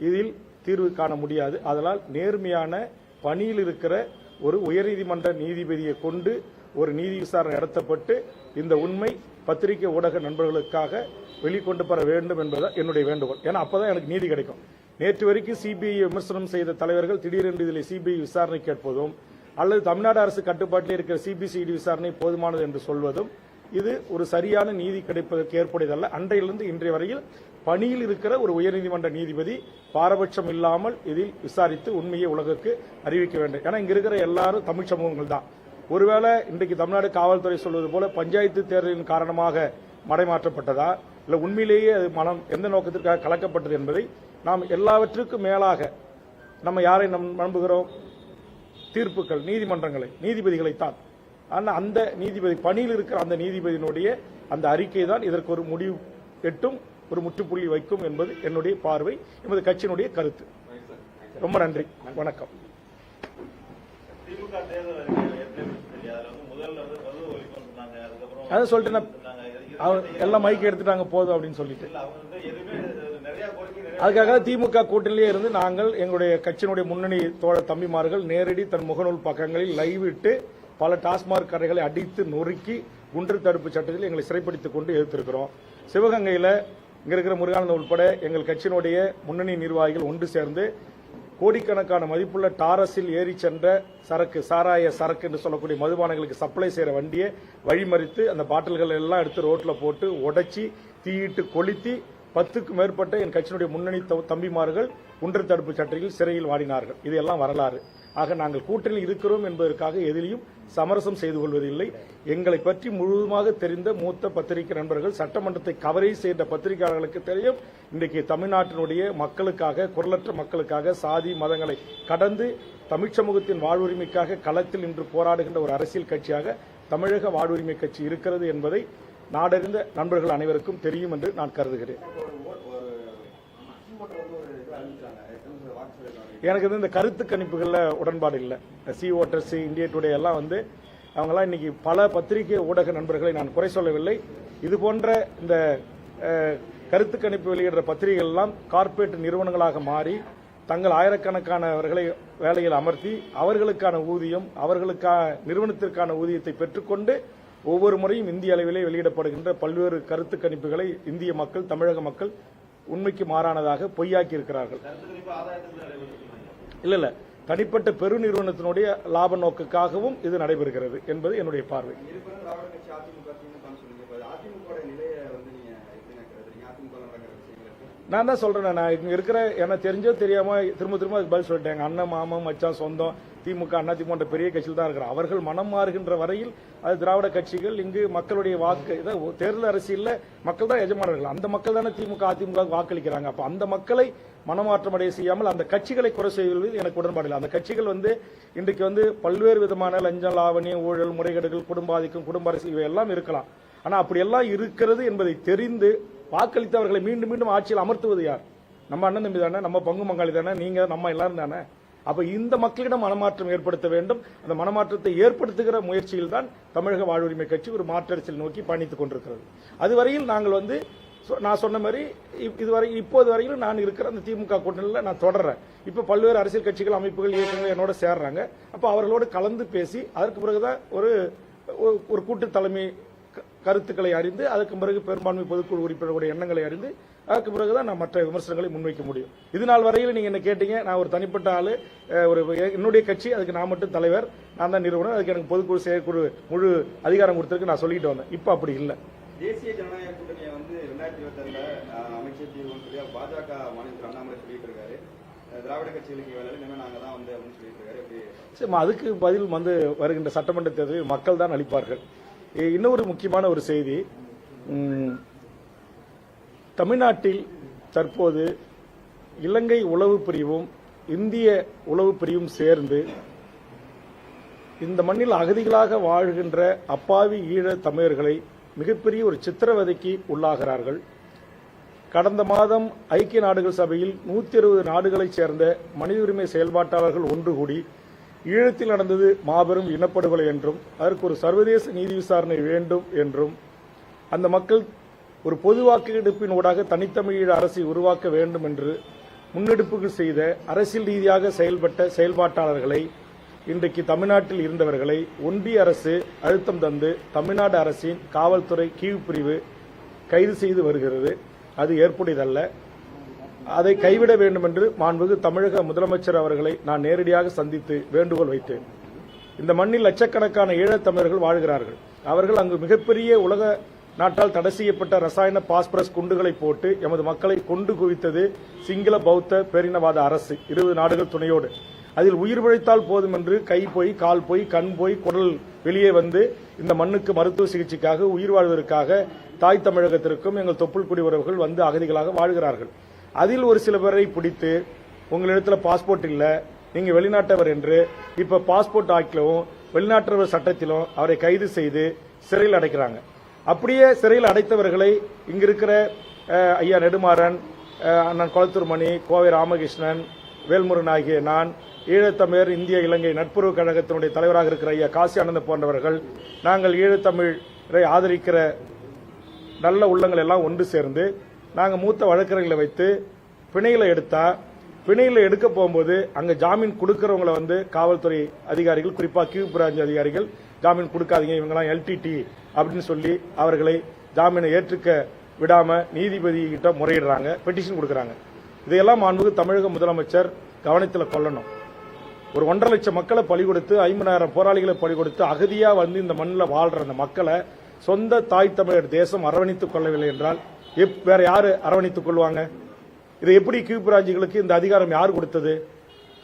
இதில் தீர்வு காண முடியாது. அதனால் நேர்மையான பணியில் இருக்கிற ஒரு உயர்நீதிமன்ற நீதிபதியை கொண்டு ஒரு நீதி விசாரணை நடத்தப்பட்டு இந்த உண்மை பத்திரிகை ஊடக நண்பர்களுக்காக வெளிக்கொண்டு பெற வேண்டும் என்பது என்னுடைய வேண்டுகோள். ஏன்னா அப்பதான் எனக்கு நீதி கிடைக்கும். நேற்று வரைக்கும் சிபிஐ விமர்சனம் செய்த தலைவர்கள் திடீரென்று இதில் சிபிஐ விசாரணை கேட்பதும் அல்லது தமிழ்நாடு அரசு கட்டுப்பாட்டில் இருக்கிற சிபிசிஐடி விசாரணை போதுமானது என்று சொல்வதும் இது ஒரு சரியான நீதி கிடைப்பதற்கு ஏற்புடையதல்ல. அன்றையிலிருந்து இன்றைய வரையில் பணியில் இருக்கிற ஒரு உயர்நீதிமன்ற நீதிபதி பாரபட்சம் இல்லாமல் இதில் விசாரித்து உண்மையை உலகுக்கு அறிவிக்க வேண்டும். ஏன்னா இங்க இருக்கிற எல்லாரும் தமிழ் சமூகங்கள் தான். ஒருவேளை இன்றைக்கு தமிழ்நாடு காவல்துறை சொல்வது போல பஞ்சாயத்து தேர்தலின் காரணமாக மடைமாற்றப்பட்டதா இல்ல உண்மையிலேயே அது மனம் எந்த நோக்கத்திற்காக கலக்கப்பட்டது என்பதை நாம் எல்லாவற்றுக்கும் மேலாக நம்ம யாரை நம்புகிறோம்? தீர்ப்புகள், நீதிமன்றங்களை, நீதிபதிகளைத்தான். ஆனால் அந்த நீதிபதி பணியில் இருக்கிற அந்த நீதிபதியினுடைய அந்த அறிக்கை தான் இதற்கு ஒரு முடிவு எட்டும், ஒரு முற்றுப்புள்ளி வைக்கும் என்பது என்னுடைய பார்வை, எமது கட்சியினுடைய கருத்து. ரொம்ப நன்றி, வணக்கம். திமுக தேர்தல் அதுல முதல்ல மது ஒழிப்புன்னு சொன்னாங்க, அதுக்கப்புறம் அதை சொல்லிட்டு எல்லாம் மைக்கு எடுத்துட்டாங்க போதும் அப்படின்னு சொல்லிட்டு அவங்க எதுவுமே நிறைய கோரிக்கை அதுக்காக திமுக கூட்டணியிலே இருந்து நாங்கள் எங்களுடைய கட்சியினுடைய முன்னணி தோழ தம்பிமார்கள் நேரடி தன் முகநூல் பக்கங்களில் லைவ் இட்டு பல டாஸ்மாக் கடைகளை அடித்து நொறுக்கி குண்டர் தடுப்பு சட்டத்தில் எங்களை சிறைப்படுத்திக் கொண்டு எதிர்த்திருக்கிறோம். சிவகங்கையில் இங்க இருக்கிற முருகானந்தம் உட்பட எங்கள் கட்சியினுடைய முன்னணி நிர்வாகிகள் ஒன்று சேர்ந்து கோடிக்கணக்கான மதிப்புள்ள டாரஸில் ஏறி சென்ற சரக்கு, சாராய சரக்கு என்று சொல்லக்கூடிய மதுபானங்களுக்கு சப்ளை செய்யற வண்டியை வழிமறித்து அந்த பாட்டில்கள் எல்லாம் எடுத்து ரோட்ல போட்டு உடைச்சி தீயிட்டு கொளுத்தி 10க்கும் மேற்பட்ட என் கட்சியினுடைய முன்னணி தம்பிமார்கள் குண்டர் தடுப்பு சட்டத்தில் சிறையில் வாடினார்கள். இதெல்லாம் வரலாறு. ஆக நாங்கள் கூட்டணியில் இருக்கிறோம் என்பதற்காக எதிலையும் சமரசம் செய்து கொள்வதில்லை. எங்களை பற்றி முழுவதுமாக தெரிந்த மூத்த பத்திரிகை நண்பர்கள், சட்டமன்றத்தை கவரேஜ் செய்த பத்திரிகையாளர்களுக்கு தெரியும், இன்றைக்கு தமிழ்நாட்டினுடைய மக்களுக்காக, குரலற்ற மக்களுக்காக, சாதி மதங்களை கடந்து தமிழ் சமூகத்தின் வாழ்வுரிமைக்காக களத்தில் இன்று போராடுகின்ற ஒரு அரசியல் கட்சியாக தமிழக வாழ்வுரிமை கட்சி இருக்கிறது என்பதை நாடறிந்த நண்பர்கள் அனைவருக்கும் தெரியும் என்று நான் கருதுகிறேன். எனக்கு இந்த கருத்து கணிப்புகள்ல உடன்பாடு இல்லை. சி ஓட்டர்ஸ், இந்தியா டுடே எல்லாம் அவங்கெல்லாம் இன்னைக்கு பல பத்திரிகை ஊடக நண்பர்களை நான் குறை சொல்லவில்லை. இது போன்ற இந்த கருத்து கணிப்பு வெளியிடுற பத்திரிகைகள் எல்லாம் கார்ப்பரேட் நிறுவனங்களாக மாறி தங்கள் ஆயிரக்கணக்கானவர்களை வேலையில் அமர்த்தி அவர்களுக்கான ஊதியம், அவர்களுக்கான நிறுவனத்திற்கான ஊதியத்தை பெற்றுக்கொண்டு ஒவ்வொரு முறையும் இந்திய அளவிலே வெளியிடப்படுகின்ற பல்வேறு கருத்து கணிப்புகளை இந்திய மக்கள், தமிழக மக்கள் உண்மைக்கு மாறானதாக பொய்யாக்கி இருக்கிறார்கள். இல்ல தனிப்பட்ட பெரு நிறுவனத்தினுடைய லாப நோக்குக்காகவும் இது நடைபெறுகிறது என்பது என்னுடைய பார்வை. நான் தான் சொல்றேன், நான் இங்க இருக்கிற எனக்கு தெரிஞ்சோ தெரியாம திரும்ப அதுக்கு பதில் சொல்லிட்டேன். அண்ணன், மாமன், மச்சான், சொந்தம், திமுக, அண்ணா திமுக பெரிய கட்சியில் தான் இருக்கிறார். அவர்கள் மனம் மாறுகின்ற வரையில் அது திராவிட கட்சிகள் இங்கு மக்களுடைய வாக்கு, தேர்தல் அரசியல்ல மக்கள் தான் எஜமானர்கள். அந்த மக்கள் தானே திமுக, அதிமுக வாக்களிக்கிறாங்க. அப்ப அந்த மக்களை மனமாற்றமடைய செய்யாமல் அந்த கட்சிகளை குறை செய்வது எனக்கு உடன்பாடில்லை. அந்த கட்சிகள் இன்றைக்கு பல்வேறு விதமான லஞ்சம், லாவணியம், ஊழல், முறைகேடுகள், குடும்பாதிக்கம், குடும்ப அரசியல் இவையெல்லாம் இருக்கலாம். ஆனா அப்படி எல்லாம் இருக்கிறது என்பதை தெரிந்து வாக்களித்தவர்களை மீண்டும் மீண்டும் ஆட்சியில் அமர்த்துவது யார்? நம்ம அண்ணன் தம்பி தானே, நம்ம பங்கு பங்காளி தானே, நீங்க நம்ம எல்லாரும் தானே. அப்ப இந்த மக்களிடம் மனமாற்றம் ஏற்படுத்த வேண்டும். அந்த மனமாற்றத்தை ஏற்படுத்துகிற முயற்சியில் தான் தமிழக வாழ்வுரிமை கட்சி ஒரு மாற்றரசியல் நோக்கி பயணித்துக் கொண்டிருக்கிறது. அதுவரையில் நாங்கள் நான் சொன்ன மாதிரி இதுவரை இப்போது வரையிலும் நான் இருக்கிற அந்த திமுக கூட்டணியில் நான் தொடர்றேன். இப்ப பல்வேறு அரசியல் கட்சிகள், அமைப்புகள், இயக்கங்கள் என்னோட சேர்றாங்க. அப்ப அவர்களோடு கலந்து பேசி அதற்கு பிறகுதான் ஒரு கூட்டு தலைமை கருத்துக்களை அறிந்து அதற்கு பிறகு பெரும்பான்மை பொதுக்குழு உறுப்பினர்களுடைய எண்ணங்களை அறிந்து அதற்கு பிறகுதான் நான் மற்ற விமர்சனங்களை முன்வைக்க முடியும். இது நாள் வரையில் நீங்க என்ன கேட்டீங்க, நான் ஒரு தனிப்பட்ட ஆளு, என்னுடைய கட்சி, அதுக்கு நான் மட்டும் தலைவர், நான் தான் நிறுவனர், அதுக்கு எனக்கு பொதுக்குழு, செயற்குழு முழு அதிகாரம் கொடுத்திருக்கு நான் சொல்லிட்டு வந்தேன். இப்ப அப்படி இல்லை. தேசிய ஜனநாயக கூட்டணியை 2026 அமைச்சர் தீர்வுன்னு சொல்லி பாஜக மாநில அண்ணாமலை சொல்லிட்டு இருக்காரு. திராவிட கட்சிகளுக்கு வேலை இனிமே நாங்க தான் அப்படின்னு சொல்லிட்டு இருக்காரு. சரி, அதுக்கு பதில் வருகின்ற சட்டமன்ற தேர்தலில் மக்கள் தான் அளிப்பார்கள். இன்னொரு முக்கியமான ஒரு செய்தி, தமிழ்நாட்டில் தற்போது இலங்கை உளவு பிரிவும் இந்திய உளவு பிரிவும் சேர்ந்து இந்த மண்ணில் அகதிகளாக வாழ்கின்ற அப்பாவி ஈழ தமிழர்களை மிகப்பெரிய ஒரு சித்திரவதைக்கு உள்ளாகிறார்கள். கடந்த மாதம் ஐக்கிய நாடுகள் சபையில் 120 நாடுகளைச் சேர்ந்த மனித உரிமை செயல்பாட்டாளர்கள் ஒன்று கூடி ஈழத்தில் நடந்தது மாபெரும் இனப்படுகொலை என்றும் அதற்கு ஒரு சர்வதேச நீதி விசாரணை வேண்டும் என்றும் அந்த மக்கள் ஒரு பொது வாக்கெடுப்பின் ஊடாக தனித்தமிழீழ அரசை உருவாக்க வேண்டும் என்று முன்னெடுப்புகள் செய்த அரசியல் ரீதியாக செயல்பட்ட செயல்பாட்டாளர்களை, இன்றைக்கு தமிழ்நாட்டில் இருந்தவர்களை ஒன்றிய அரசு அழுத்தம் தந்து தமிழ்நாடு அரசின் காவல்துறை கீழ்பிரிவு கைது செய்து வருகிறது. அது ஏற்புடையதல்ல. அதை கைவிட வேண்டும் என்று மாண்புமிகு தமிழக முதலமைச்சர் அவர்களை நான் நேரடியாக சந்தித்து வேண்டுகோள் வைத்தேன். இந்த மண்ணில் லட்சக்கணக்கான ஈழத்தமிழர்கள் வாழ்கிறார்கள். அவர்கள் அங்கு மிகப்பெரிய உலக நாட்டால் தடை செய்யப்பட்ட ரசாயன பாஸ்பரஸ் குண்டுகளை போட்டு எமது மக்களை கொண்டு குவித்தது சிங்கள பௌத்த பேரினவாத அரசு 20 நாடுகள் துணையோடு. அதில் உயிர் பிழைத்தால் போதும் என்று கை போய், கால் போய், கண் போய், குடல் வெளியே வந்து இந்த மண்ணுக்கு மருத்துவ சிகிச்சைக்காக, உயிர் வாழ்வதற்காக தாய் தமிழகத்திற்கும் எங்கள் தொப்புள் குடி உறவுகள் அகதிகளாக வாழ்கிறார்கள். அதில் ஒரு சில பேரை பிடித்து உங்களிடத்துல பாஸ்போர்ட் இல்ல, நீங்க வெளிநாட்டவர் என்று இப்ப பாஸ்போர்ட் ஆக்டிலும் வெளிநாட்டவர் சட்டத்திலும் அவரை கைது செய்து சிறையில் அடைக்கிறாங்க. அப்படியே சிறையில் அடைத்தவர்களை இங்க இருக்கிற ஐயா நெடுமாறன், அண்ணன் கொளத்தூர் மணி, கோவை ராமகிருஷ்ணன், வேல்முருகன் ஆகிய நான், ஈழத்தமிழர் இந்திய இலங்கை நட்புறவு கழகத்தினுடைய தலைவராக இருக்கிற ஐயா காசி ஆனந்த் போன்றவர்கள், நாங்கள் ஈழத்தமிழரை ஆதரிக்கிற நல்ல உள்ளங்கள் எல்லாம் ஒன்று சேர்ந்து நாங்கள் மூத்த வழக்கறிஞர்களை வைத்து பிணையில எடுக்க போகும்போது அங்க ஜாமீன் கொடுக்கறவங்களை வந்து காவல்துறை அதிகாரிகள், குறிப்பா கியூ பிரான்ச் அதிகாரிகள் ஜாமீன் கொடுக்காதீங்க, இவங்கெல்லாம் LTT அப்படின்னு சொல்லி அவர்களை ஜாமீனை ஏற்றுக்க விடாம நீதிபதி கிட்ட முறையிடுறாங்க, பெட்டிஷன் கொடுக்கறாங்க. இதையெல்லாம் மாண்புமிகு தமிழக முதலமைச்சர் கவனத்தில் கொள்ளணும். ஒரு 1.5 லட்சம் மக்களை பலி கொடுத்து 50,000 போராளிகளை பலி கொடுத்து அகதியா வந்து இந்த மண்ணில் வாழ்ற அந்த மக்களை சொந்த தாய் தமிழர் தேசம் அரவணைத்துக் கொள்ளவில்லை என்றால் வேற யாரு அரவணைத்துக் கொள்வாங்க? இதை எப்படி கியூ பிராஞ்சிகளுக்கு இந்த அதிகாரம் யார் கொடுத்தது?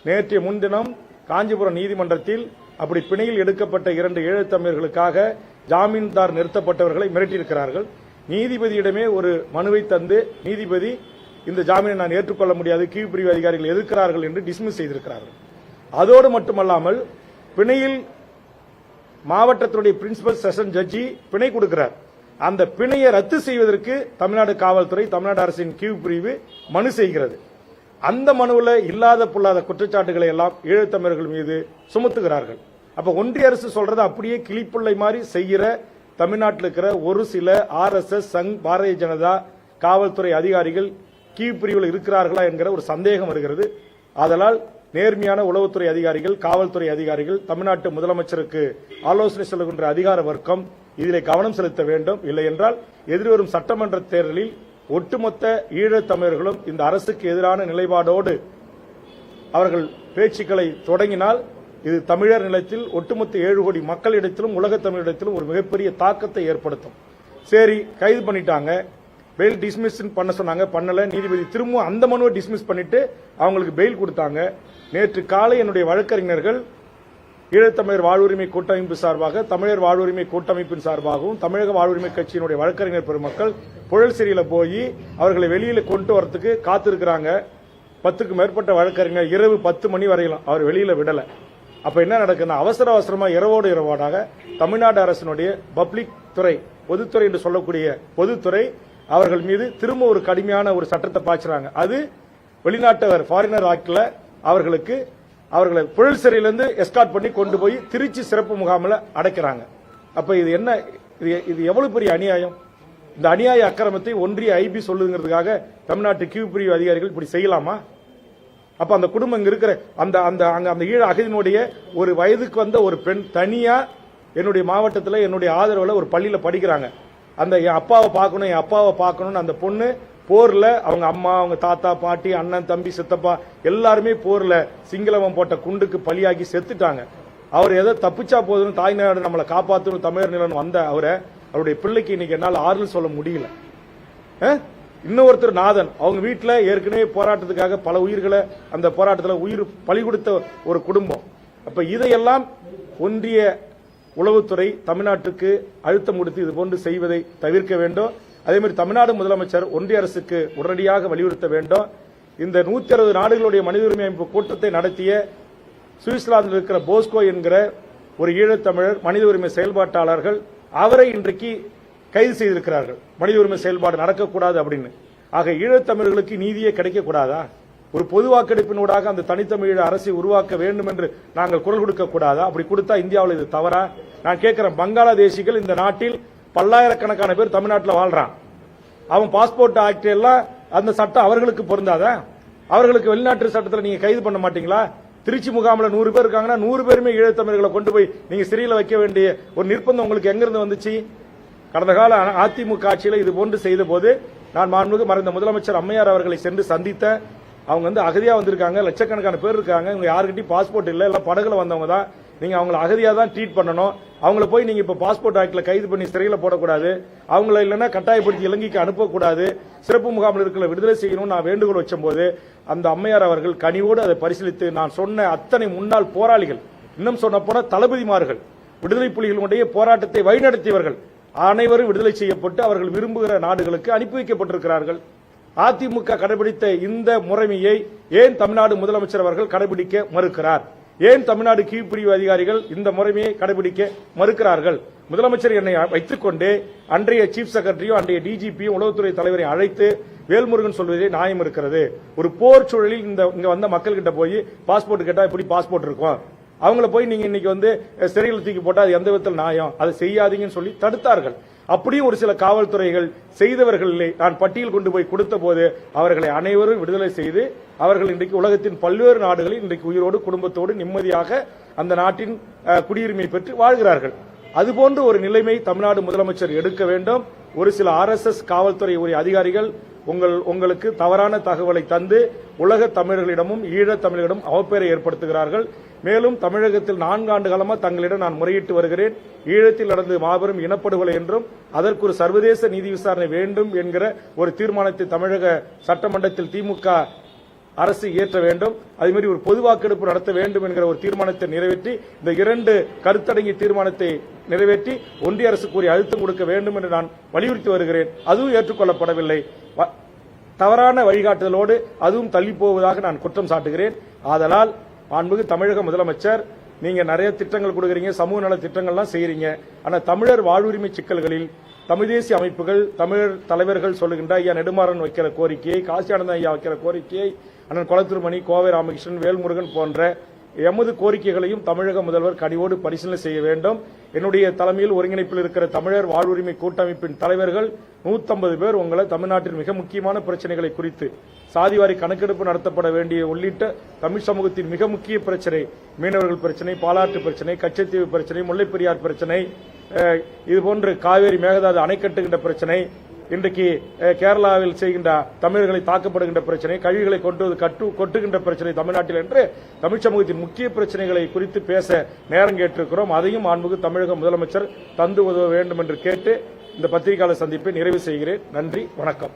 நேற்றைய முன்தினம் காஞ்சிபுரம் நீதிமன்றத்தில் அப்படி பிணையில் எடுக்கப்பட்ட 2 ஈழத்தமிழர்களுக்காக ஜாமீன்தார் நிறுத்தப்பட்டவர்களை மிரட்டியிருக்கிறார்கள். நீதிபதியிடமே ஒரு மனுவை தந்து நீதிபதி இந்த ஜாமீனை நான் ஏற்றுக்கொள்ள முடியாது, கியூ பிரிவு அதிகாரிகள் எதிர்க்கிறார்கள் என்று டிஸ்மிஸ் செய்திருக்கிறார்கள். அதோடு மட்டுமல்லாமல் பிணையில் மாவட்டத்தினுடைய பிரின்சிபல் செஷன் ஜட்ஜி பிணை கொடுக்கிறார். அந்த பிணையை ரத்து செய்வதற்கு தமிழ்நாடு காவல்துறை, தமிழ்நாடு அரசின் கியூ பிரிவு மனு செய்கிறது. அந்த மனுவில் இல்லாத பொல்லாத குற்றச்சாட்டுகளை எல்லாம் ஈழத்தமிழர்கள் மீது சுமத்துகிறார்கள். அப்ப ஒன்றிய அரசு சொல்றதை அப்படியே கிளிப்புள்ளை மாதிரி செய்கிற தமிழ்நாட்டில் இருக்கிற ஒரு சில RSS, சங், பாரதிய ஜனதா காவல்துறை அதிகாரிகள் கியூ பிரிவில் இருக்கிறார்களா என்கிற ஒரு சந்தேகம் வருகிறது. அதனால் நேர்மையான உளவுத்துறை அதிகாரிகள், காவல்துறை அதிகாரிகள், தமிழ்நாட்டு முதலமைச்சருக்கு ஆலோசனை சொல்லுகின்ற அதிகார வர்க்கம் இதில் கவனம் செலுத்த வேண்டும். இல்லை என்றால் எதிர்வரும் சட்டமன்ற தேர்தலில் ஒட்டுமொத்த ஈழத்தமிழர்களும் இந்த அரசுக்கு எதிரான நிலைப்பாடோடு அவர்கள் பேச்சுக்களை தொடங்கினால் இது தமிழர் நிலத்தில் ஒட்டுமொத்த 7 கோடி மக்களிடத்திலும் உலக தமிழிடத்திலும் ஒரு மிகப்பெரிய தாக்கத்தை ஏற்படுத்தும். சரி, கைது பண்ணிட்டாங்க, பெயில் டிஸ்மிஸ் பண்ண சொன்னாங்க, பண்ணல. நீதிபதி திரும்ப அந்த மனுவை டிஸ்மிஸ் பண்ணிட்டு அவங்களுக்கு பெயில் கொடுத்தாங்க. நேற்று காலை என்னுடைய வழக்கறிஞர்கள் ஈழத்தமிழர் வாழ்வுரிமை கூட்டமைப்பு சார்பாக, தமிழர் வாழ்வுரிமை கூட்டமைப்பின் சார்பாகவும் தமிழக வாழ்வுரிமை கட்சியினுடைய வழக்கறிஞர் பெருமக்கள் புழல் சிறையில் போய் அவர்களை வெளியில கொண்டு வரத்துக்கு காத்திருக்கிறாங்க. 10க்கும் மேற்பட்ட வழக்கறிஞர் இரவு 10 மணி வரையிலும் அவர் வெளியில விடல. அப்ப என்ன நடக்குதுன்னா அவசரமா இரவோடாக தமிழ்நாடு அரசினுடைய பப்ளிக் துறை, பொதுத்துறை என்று சொல்லக்கூடிய பொதுத்துறை அவர்கள் மீது திரும்ப ஒரு கடுமையான ஒரு சட்டத்தை பாய்ச்சுறாங்க. அது வெளிநாட்டவர் ஃபாரினர் ஆக்ட்ல அவர்களை புழல் சிறையிலிருந்து எஸ்கார்ட் பண்ணி கொண்டு போய் திருச்சி சிறப்பு முகாமில் அடைக்கிறாங்க. அப்ப இது என்ன, இது எவ்வளவு பெரிய அநியாயம்? இந்த அநியாய அக்கிரமத்தை ஒன்றிய IB சொல்லுங்கிறதுக்காக தமிழ்நாட்டு கியூ பிரிவு அதிகாரிகள் இப்படி செய்யலாமா? அப்ப அந்த குடும்பம் இங்க இருக்கிற அந்த ஈழ அகதியினுடைய ஒரு வயதுக்கு வந்த ஒரு பெண் தனியா என்னுடைய மாவட்டத்தில் என்னுடைய ஆதரவுல ஒரு பள்ளியில படிக்கிறாங்க. அந்த என் அப்பாவை பார்க்கணும்னு அந்த பொண்ணு போர்ல அவங்க அம்மா, அவங்க தாத்தா, பாட்டி, அண்ணன், தம்பி, சித்தப்பா எல்லாருமே போர்ல சிங்களவன் போட்ட குண்டுக்கு பலியாகி செத்துட்டாங்க. அவர் ஏதோ தப்பிச்சா போதுன்னு தாய்நாடு நம்மளை காப்பாற்றணும் தமிழர் நிலம் வந்த அவருடைய பிள்ளைக்கு இன்னைக்கு என்னால் ஆறுதல் சொல்ல முடியல. இன்னொருத்தர் நாதன், அவங்க வீட்டில் ஏற்கனவே போராட்டத்துக்காக பல உயிர்களை அந்த போராட்டத்தில் உயிர் பலி கொடுத்த ஒரு குடும்பம். அப்ப இதையெல்லாம் ஒன்றிய உளவுத்துறை தமிழ்நாட்டுக்கு அழுத்தம் கொடுத்து இது போன்று செய்வதை தவிர்க்க வேண்டும். அதே மாதிரி தமிழ்நாடு முதலமைச்சர் ஒன்றிய அரசுக்கு உடனடியாக வலியுறுத்த வேண்டும். இந்த 160 நாடுகளுடைய மனித உரிமை அமைப்பு கூட்டத்தை நடத்திய சுவிட்சர்லாந்தில் இருக்கிற போஸ்கோ என்கிற ஒரு ஈழத்தமிழர் மனித உரிமை செயல்பாட்டாளர்கள் அவரை இன்றைக்கு கைது செய்திருக்கிறார்கள். மனித உரிமை செயல்பாடு நடக்கக்கூடாது அப்படின்னு. ஆக ஈழத்தமிழர்களுக்கு நீதியே கிடைக்கக்கூடாதா? ஒரு பொது வாக்கெடுப்பினூடாக அந்த தனித்தமிழ் அரசை உருவாக்க வேண்டும் என்று நாங்கள் குரல் கொடுக்க கூடாதா? அப்படி கொடுத்தா இந்தியாவில் இது தவறா? நான் கேட்கிறேன், பங்களாதேசிகள் இந்த நாட்டில் பல்லாயிரக்கணக்கான பேர் தமிழ்நாட்டில் வாழ்றான். அவன் பாஸ்போர்ட் ஆக்ட் எல்லாம் அந்த சட்டம் அவர்களுக்கு பொருந்தாதா? அவர்களுக்கு வெளிநாட்டு சட்டத்தில் நீங்க கைது பண்ண மாட்டீங்களா? திருச்சி முகாமில் 100 பேர் இருக்காங்கன்னா 100 பேருமே ஈழத்தமிழர்களை கொண்டு போய் நீங்க சிறையில் வைக்க வேண்டிய ஒரு நிர்பந்தம் உங்களுக்கு எங்கிருந்து வந்துச்சு? கடந்த கால அதிமுக ஆட்சியில் இது போன்று செய்த போது நான் மாண்புமிகு மறைந்த முதலமைச்சர் அம்மையார் அவர்களை சென்று சந்தித்த. அவங்க அகதியா வந்திருக்காங்க, லட்சக்கணக்கான பேர் இருக்காங்க, இவங்க யாருக்கிட்டையும் பாஸ்போர்ட் இல்லை, எல்லாம் படகுல வந்தவங்க தான். நீங்க அவங்களை அகதியா தான் ட்ரீட் பண்ணணும். அவங்கள போய் நீங்க இப்ப பாஸ்போர்ட் ஆக்ட்ல கைது பண்ணி சிறையில் போடக்கூடாது. அவங்கள இல்லைன்னா கட்டாயப்படுத்தி இலங்கைக்கு அனுப்பக்கூடாது, சிறப்பு முகாமில் இருக்கிற விடுதலை செய்யணும்னு நான் வேண்டுகோள் வச்ச போது அந்த அம்மையார் அவர்கள் கனிவோடு அதை பரிசீலித்து நான் சொன்ன அத்தனை முன்னாள் போராளிகள், இன்னும் சொன்ன போன தளபதிமார்கள், விடுதலை புலிகளுடைய போராட்டத்தை வழிநடத்தியவர்கள் அனைவரும் விடுதலை செய்யப்பட்டு அவர்கள் விரும்புகிற நாடுகளுக்கு அனுப்பி வைக்கப்பட்டிருக்கிறார்கள். அதிமுக கடைபிடித்த இந்த முறைமையை ஏன் தமிழ்நாடு முதலமைச்சர் அவர்கள் கடைபிடிக்க மறுக்கிறார்? ஏன் தமிழ்நாடு கீழ்பிரிவு அதிகாரிகள் இந்த முறைமையை கடைபிடிக்க மறுக்கிறார்கள்? முதலமைச்சர் என்னை வைத்துக் கொண்டு அன்றைய சீஃப் செக்ரட்டரியோ அன்றைய டிஜிபியும் உளவுத்துறை தலைவரை அழைத்து வேல்முருகன் சொல்வதே நியாயம் இருக்கிறது. ஒரு போர் சூழலில் இங்க வந்த மக்கள் கிட்ட போய் பாஸ்போர்ட் கேட்டா எப்படி பாஸ்போர்ட் இருக்கும், அவங்கள போய் நீங்க இன்னைக்கு சிறையில் தூக்கி போட்டா அது எந்த விதத்தில் நியாயம், அதை செய்யாதீங்கன்னு சொல்லி தடுத்தார்கள். அப்படியும் ஒரு சில காவல்துறைகள் செய்தவர்களை நான் பட்டியல் கொண்டு போய் கொடுத்த போது அவர்களை அனைவரும் விடுதலை செய்து அவர்கள் இன்றைக்கு உலகத்தின் பல்வேறு நாடுகளில் இன்றைக்கு உயிரோடு குடும்பத்தோடு நிம்மதியாக அந்த நாட்டின் குடியுரிமை பெற்று வாழ்கிறார்கள். அதுபோன்ற ஒரு நிலைமை தமிழ்நாடு முதலமைச்சர் எடுக்க வேண்டும். ஒரு சில RSS காவல்துறை அதிகாரிகள் உங்களுக்கு தவறான தகவலை தந்து உலக தமிழர்களிடமும் ஈழத் தமிழர்களிடம் அவப்பெயரை ஏற்படுத்துகிறார்கள். மேலும் தமிழகத்தில் 4 ஆண்டு காலமாக தங்களிடம் நான் முறையிட்டு வருகிறேன். ஈழத்தில் நடந்த மாபெரும் இனப்படுகொலை என்றும் அதற்கு ஒரு சர்வதேச நீதி விசாரணை வேண்டும் என்கிற ஒரு தீர்மானத்தை தமிழக சட்டமன்றத்தில் திமுக அரசு இயற்ற வேண்டும். அதேமாதிரி ஒரு பொது வாக்கெடுப்பு நடத்த வேண்டும் என்கிற ஒரு தீர்மானத்தை நிறைவேற்றி இந்த 2 கருத்தடங்கிய தீர்மானத்தை நிறைவேற்றி ஒன்றிய அரசு கூறி அழுத்தம் கொடுக்க வேண்டும் என்று நான் வலியுறுத்தி வருகிறேன். அதுவும் ஏற்றுக்கொள்ளப்படவில்லை. தவறான வழிகாட்டுதலோடு அதுவும் தள்ளி போவதாக நான் குற்றம் சாட்டுகிறேன். ஆதலால் மாண்புமிகு தமிழக முதலமைச்சர், நீங்க நிறைய திட்டங்கள் கொடுக்குறீங்க, சமூக நல திட்டங்கள்லாம் செய்யறீங்க. ஆனா தமிழர் வாழ்வுரிமை சிக்கல்களில் தமிழ் தேசிய அமைப்புகள் தமிழர் தலைவர்கள் சொல்லுகின்ற ஐயா நெடுமாறன் வைக்கிற கோரிக்கையை, காசி ஆனந்தன் ஐயா வைக்கிற கோரிக்கையை, அண்ணன் கொளத்தூர்மணி, கோவை ராமகிருஷ்ணன், வேல்முருகன் போன்ற எமது கோரிக்கைகளையும் தமிழக முதல்வர் கனிவோடு பரிசீலனை செய்ய வேண்டும். என்னுடைய தலைமையில் ஒருங்கிணைப்பில் இருக்கிற தமிழர் வாழ்வுரிமை கூட்டமைப்பின் தலைவர்கள் 150 பேர் உங்களை தமிழ்நாட்டின் மிக முக்கியமான பிரச்சனைகளை குறித்து சாதிவாரி கணக்கெடுப்பு நடத்தப்பட வேண்டிய உள்ளிட்ட தமிழ் சமூகத்தின் மிக முக்கிய பிரச்சனை, மீனவர்கள் பிரச்சனை, பாலாற்று பிரச்சனை, கச்சத்தீவு பிரச்சனை, முல்லைப்பெரியார் பிரச்சனை, இதுபோன்று காவேரி மேகதாது அணை கட்டுகின்ற பிரச்சனை, இன்றைக்கு கேரளாவில் செய்கின்ற தமிழர்களை தாக்கப்படுகின்ற பிரச்சனை, கழிவுகளை கொட்டுகின்ற பிரச்சனை தமிழ்நாட்டில் என்று தமிழ் சமூகத்தின் முக்கிய பிரச்சனைகளை குறித்து பேச நேரம் கேட்டிருக்கிறோம். அதையும் மாண்புமிகு தமிழக முதலமைச்சர் தந்து உதவ வேண்டும் என்று கேட்டு இந்த பத்திரிகையாளர் சந்திப்பை நிறைவு செய்கிறேன். நன்றி, வணக்கம்.